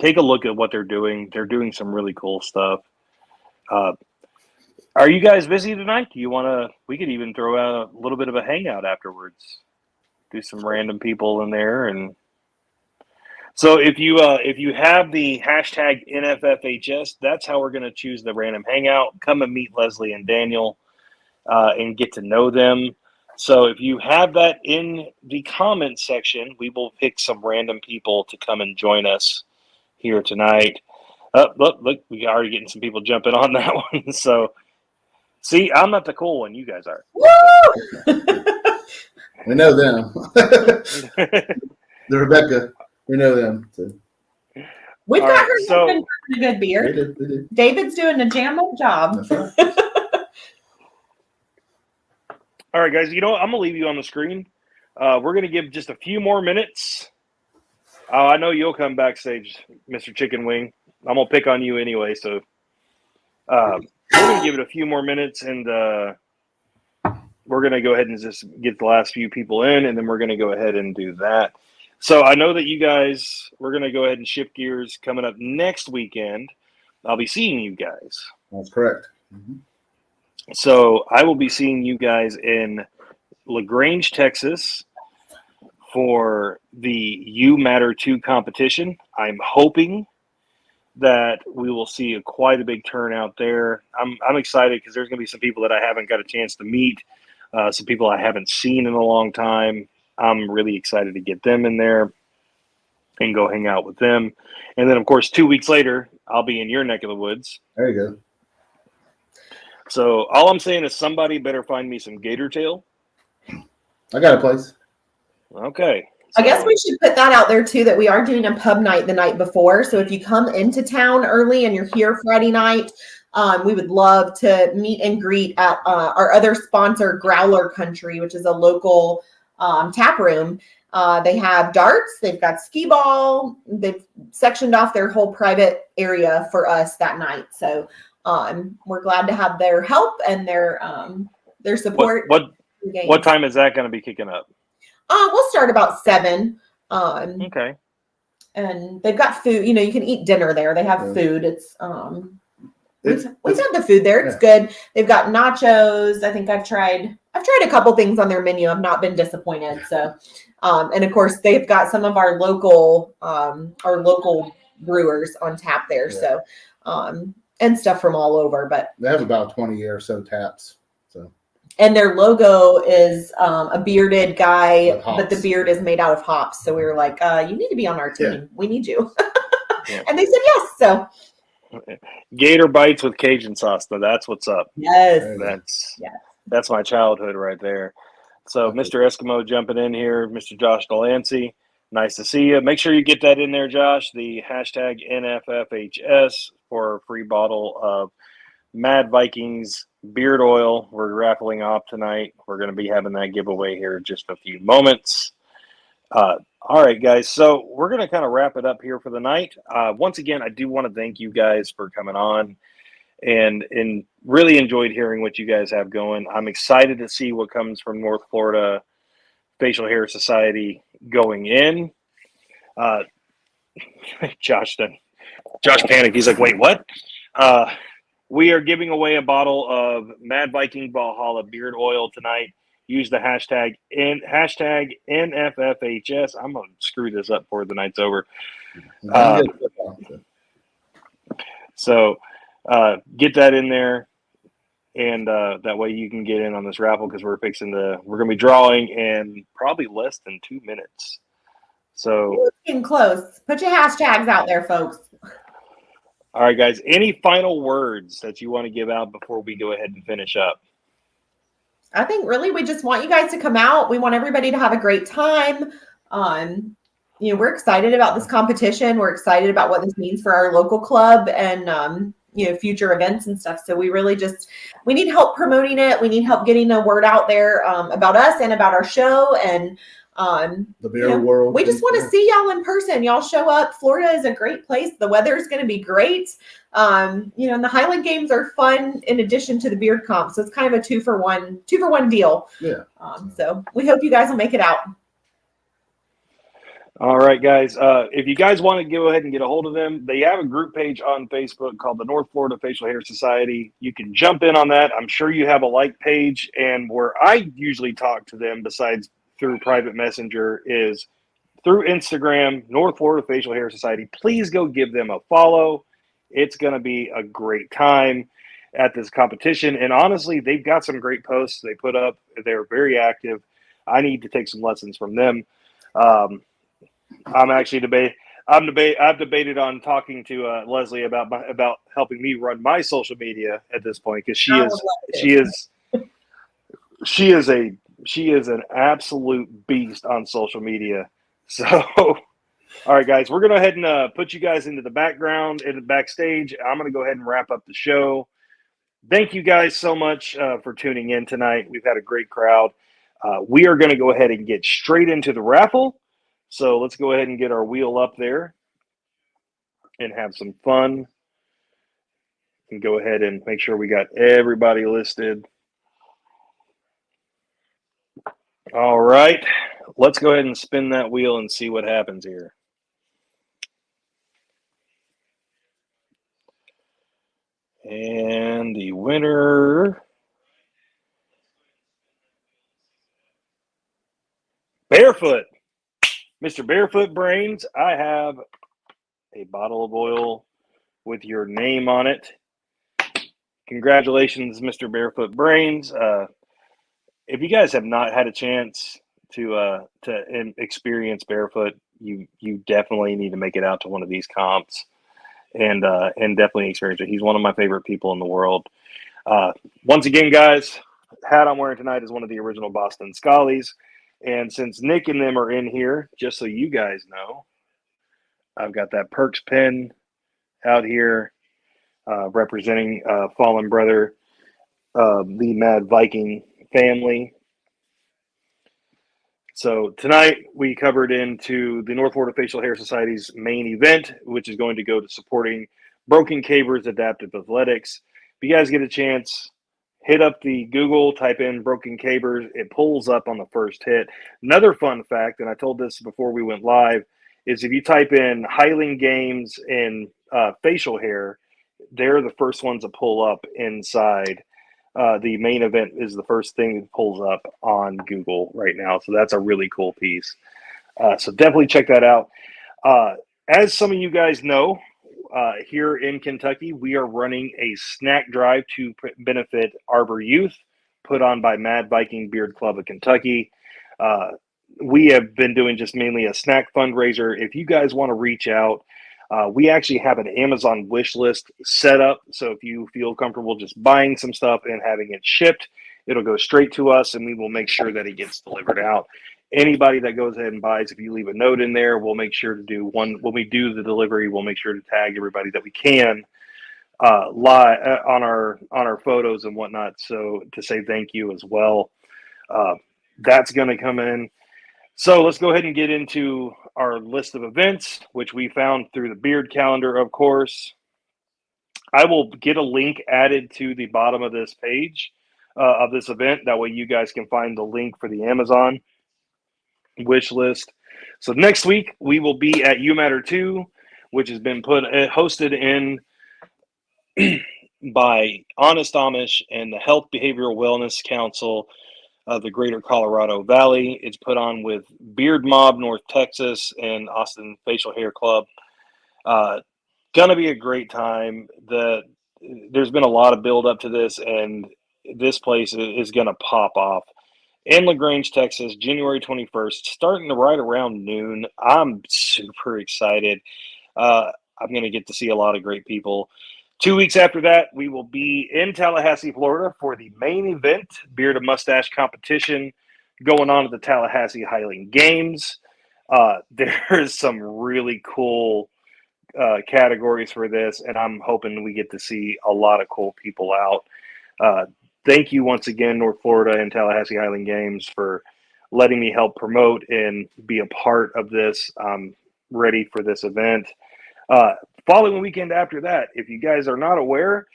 take a look at what they're doing. They're doing some really cool stuff. Are you guys busy tonight? Do you want to? We could even throw out a little bit of a hangout afterwards. Do some random people in there, and so if you have the hashtag NFFHS, that's how we're going to choose the random hangout. Come and meet Leslie and Daniel, and get to know them. So if you have that in the comment section, we will pick some random people to come and join us here tonight. Look, we already getting some people jumping on that one. So. See, I'm not the cool one. You guys are. Woo! We know them. The Rebecca, we know them. So. We've All got right, her so- having a good beer. They did. David's doing a jam-up job. That's right. All right, guys. You know what? I'm gonna leave you on the screen. We're gonna give just a few more minutes. I know you'll come backstage, Mr. Chicken Wing. I'm gonna pick on you anyway. So we're gonna give it a few more minutes, and we're gonna go ahead and just get the last few people in, and then we're gonna go ahead and do that. So I know that you guys. We're gonna go ahead and shift gears. Coming up next weekend, I'll be seeing you guys. That's correct. Mm-hmm. So I will be seeing you guys in LaGrange, Texas for the You Matter 2 competition. I'm hoping that we will see quite a big turnout there. I'm excited because there's going to be some people that I haven't got a chance to meet, some people I haven't seen in a long time. I'm really excited to get them in there and go hang out with them. And then, of course, 2 weeks later, I'll be in your neck of the woods. There you go. So all I'm saying is somebody better find me some gator tail. I got a place. Okay. I guess we should put that out there too, that we are doing a pub night the night before. So if you come into town early and you're here Friday night, we would love to meet and greet at our other sponsor, Growler Country, which is a local tap room. They have darts, they've got skee ball, they've sectioned off their whole private area for us that night. So we're glad to have their help and their support. What time is that going to be kicking up? We'll start about 7. Okay. And they've got food. You know, you can eat dinner there. They have food. It's we've had the food there. It's good. They've got nachos. I think I've tried a couple things on their menu. I've not been disappointed. So, and of course they've got some of our local brewers on tap there. Yeah. So, and stuff from all over. But They have about 20 or so taps. So. And their logo is a bearded guy, With hops. but the beard is made out of hops. So we were like, you need to be on our team. Yeah. We need you. Yeah. And they said yes. So Gator bites with Cajun sauce. Now that's what's up. yes. That's my childhood right there. So Mr. Eskimo jumping in here, Mr. Josh Delancey. Nice to see you. Make sure you get that in there, Josh. The hashtag NFFHS for a free bottle of Mad Vikings beard oil. We're raffling off tonight. We're going to be having that giveaway here in just a few moments. All right, guys. So we're going to kind of wrap it up here for the night. Once again, I do want to thank you guys for coming on and really enjoyed hearing what you guys have going. I'm excited to see what comes from North Florida Facial Hair Society going in. Josh panicked. He's like, wait, what? We are giving away a bottle of Mad Viking Valhalla beard oil tonight. Use the hashtag NFFHS. I'm going to screw this up before the night's over. So get that in there, and that way you can get in on this raffle because we're going to be drawing in probably less than 2 minutes. So Getting close. Put your hashtags out there, folks. All right, guys. Any final words that you want to give out before we go ahead and finish up? I think really we just want you guys to come out. We want everybody to have a great time. We're excited about this competition. We're excited about what this means for our local club. And, future events and stuff. So we need help promoting it. We need help getting the word out there about us and about our show. And the beer world. We just want to see y'all in person. Y'all show up. Florida is a great place. The weather is going to be great. And the Highland Games are fun in addition to the beard comp. So it's kind of a two for one deal. Yeah. So we hope you guys will make it out. All right, guys. If you guys want to go ahead and get a hold of them, they have a group page on Facebook called the North Florida Facial Hair Society. You can jump in on that. I'm sure you have a like page. And where I usually talk to them, besides through private messenger, is through Instagram, North Florida Facial Hair Society. Please go give them a follow. It's going to be a great time at this competition. And honestly, they've got some great posts they put up. They're very active. I need to take some lessons from them. I'm actually I've debated on talking to Leslie about helping me run my social media at this point, because she is an absolute beast on social media. So, all right, guys, we're going to go ahead and put you guys into the background and the backstage. I'm going to go ahead and wrap up the show. Thank you guys so much for tuning in tonight. We've had a great crowd. We are going to go ahead and get straight into the raffle. So let's go ahead and get our wheel up there and have some fun. And go ahead and make sure we got everybody listed. All right, let's go ahead and spin that wheel and see what happens here. And the winner, Barefoot. Mr. Barefoot Brains, I have a bottle of oil with your name on it. Congratulations, Mr. Barefoot Brains. If you guys have not had a chance to experience Barefoot, you definitely need to make it out to one of these comps and definitely experience it. He's one of my favorite people in the world. Once again, guys, hat I'm wearing tonight is one of the original Boston Scullies. And since Nick and them are in here, just so you guys know, I've got that Perks pin out here representing fallen brother, the Mad Viking family. So tonight we covered into the North Florida Facial Hair Society's main event, which is going to go to supporting Broken Cavers Adaptive Athletics. If you guys get a chance, hit up the Google, type in Broken Cavers. It pulls up on the first hit. Another fun fact, and I told this before we went live, is if you type in Highland Games and facial hair, they're the first ones to pull up inside. The main event is the first thing that pulls up on Google right now. So that's a really cool piece. So definitely check that out. As some of you guys know, here in Kentucky, we are running a snack drive to benefit Arbor Youth, put on by Mad Viking Beard Club of Kentucky. We have been doing just mainly a snack fundraiser. If you guys want to reach out, we actually have an Amazon wish list set up. So if you feel comfortable just buying some stuff and having it shipped, it'll go straight to us and we will make sure that it gets delivered out. Anybody that goes ahead and buys, if you leave a note in there, we'll make sure to do one. When we do the delivery, we'll make sure to tag everybody that we can live on our photos and whatnot. So to say thank you as well. That's going to come in. So let's go ahead and get into our list of events, which we found through the Beard calendar, of course. I will get a link added to the bottom of this page of this event. That way you guys can find the link for the Amazon wish list. So next week we will be at UMatter 2, which has been hosted in by Honest Amish and the Health Behavioral Wellness Council of the Greater Colorado Valley. It's put on with Beard Mob North Texas and Austin Facial Hair Club. Gonna be a great time. There's been a lot of build up to this, and this place is gonna pop off. In LaGrange, Texas, January 21st, starting to right around noon. I'm super excited. I'm going to get to see a lot of great people. 2 weeks after that, we will be in Tallahassee, Florida for the main event, Beard and Mustache competition going on at the Tallahassee Highland Games. There's some really cool categories for this, and I'm hoping we get to see a lot of cool people out. Thank you once again, North Florida and Tallahassee Highland Games, for letting me help promote and be a part of this. I'm ready for this event. Following weekend after that, if you guys are not aware,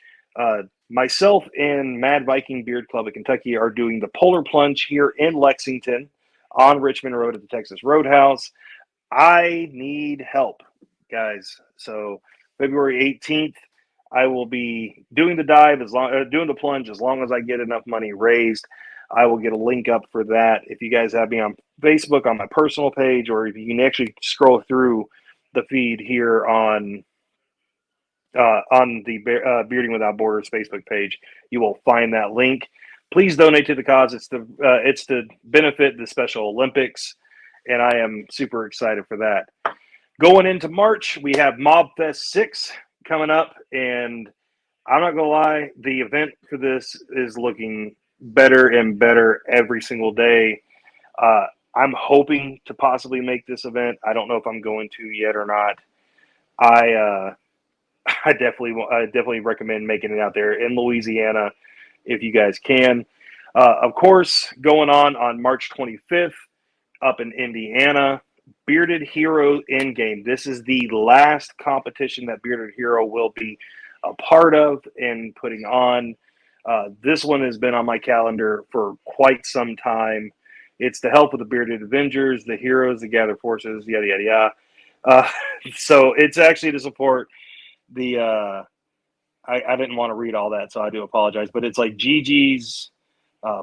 myself and Mad Viking Beard Club of Kentucky are doing the Polar Plunge here in Lexington on Richmond Road at the Texas Roadhouse. I need help, guys. So February 18th, I will be doing the dive doing the plunge as long as I get enough money raised. I will get a link up for that. If you guys have me on Facebook on my personal page, or if you can actually scroll through the feed here on the Bearding Without Borders Facebook page, you will find that link. Please donate to the cause. It's to benefit the Special Olympics, and I am super excited for that. Going into March, we have Mob Fest 6 coming up, and I'm not gonna lie, the event for this is looking better and better every single day. I'm hoping to possibly make this event. I don't know if I'm going to yet or not. I definitely recommend making it out there in Louisiana if you guys can. Of course, going on March 25th up in Indiana, Bearded Hero Endgame. This is the last competition that Bearded Hero will be a part of and putting on. This one has been on my calendar for quite some time. It's to help with the Bearded Avengers, the heroes, to gather forces, yada, yada, yada. So it's actually to support the I didn't want to read all that, so I do apologize, but it's like Gigi's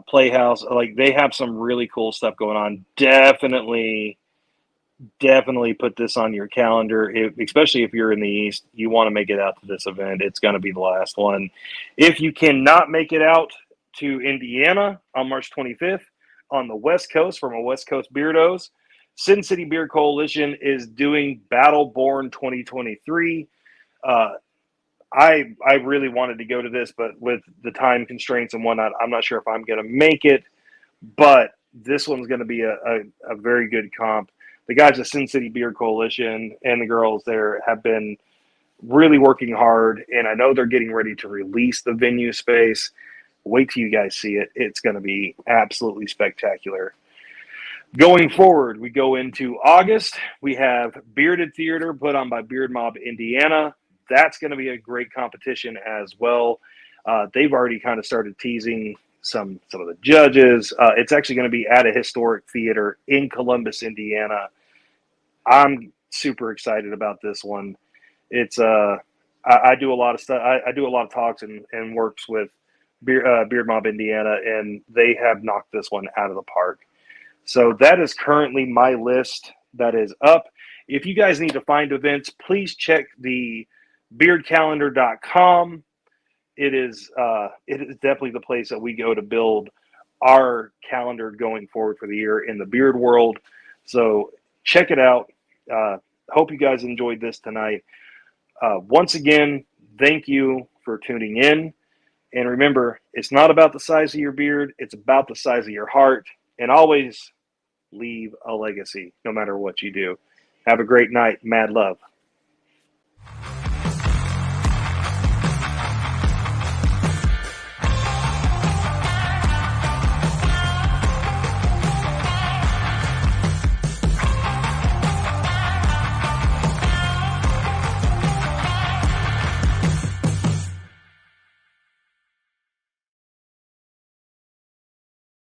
Playhouse. Like, they have some really cool stuff going on. Definitely put this on your calendar, especially if you're in the East. You want to make it out to this event. It's going to be the last one. If you cannot make it out to Indiana on March 25th on the West Coast, from a West Coast Beardos, Sin City Beard Coalition is doing Battleborn 2023. I really wanted to go to this, but with the time constraints and whatnot, I'm not sure if I'm going to make it. But this one's going to be a very good comp. The guys at Sin City Beard Coalition and the girls there have been really working hard, and I know they're getting ready to release the venue space. Wait till you guys see it. It's going to be absolutely spectacular. Going forward, we go into August. We have Bearded Theater put on by Beard Mob Indiana. That's going to be a great competition as well. They've already kind of started teasing some of the judges. It's actually going to be at a historic theater in Columbus, Indiana. I'm super excited about this one. It's I do a lot of stuff. I do a lot of talks and works with Beard Mob Indiana, and they have knocked this one out of the park. So that is currently my list that is up. If you guys need to find events, please check the beardcalendar.com. It is definitely the place that we go to build our calendar going forward for the year in the beard world. So check it out. Hope you guys enjoyed this tonight. Once again, thank you for tuning in. And remember, it's not about the size of your beard. It's about the size of your heart. And always leave a legacy, no matter what you do. Have a great night. Mad love.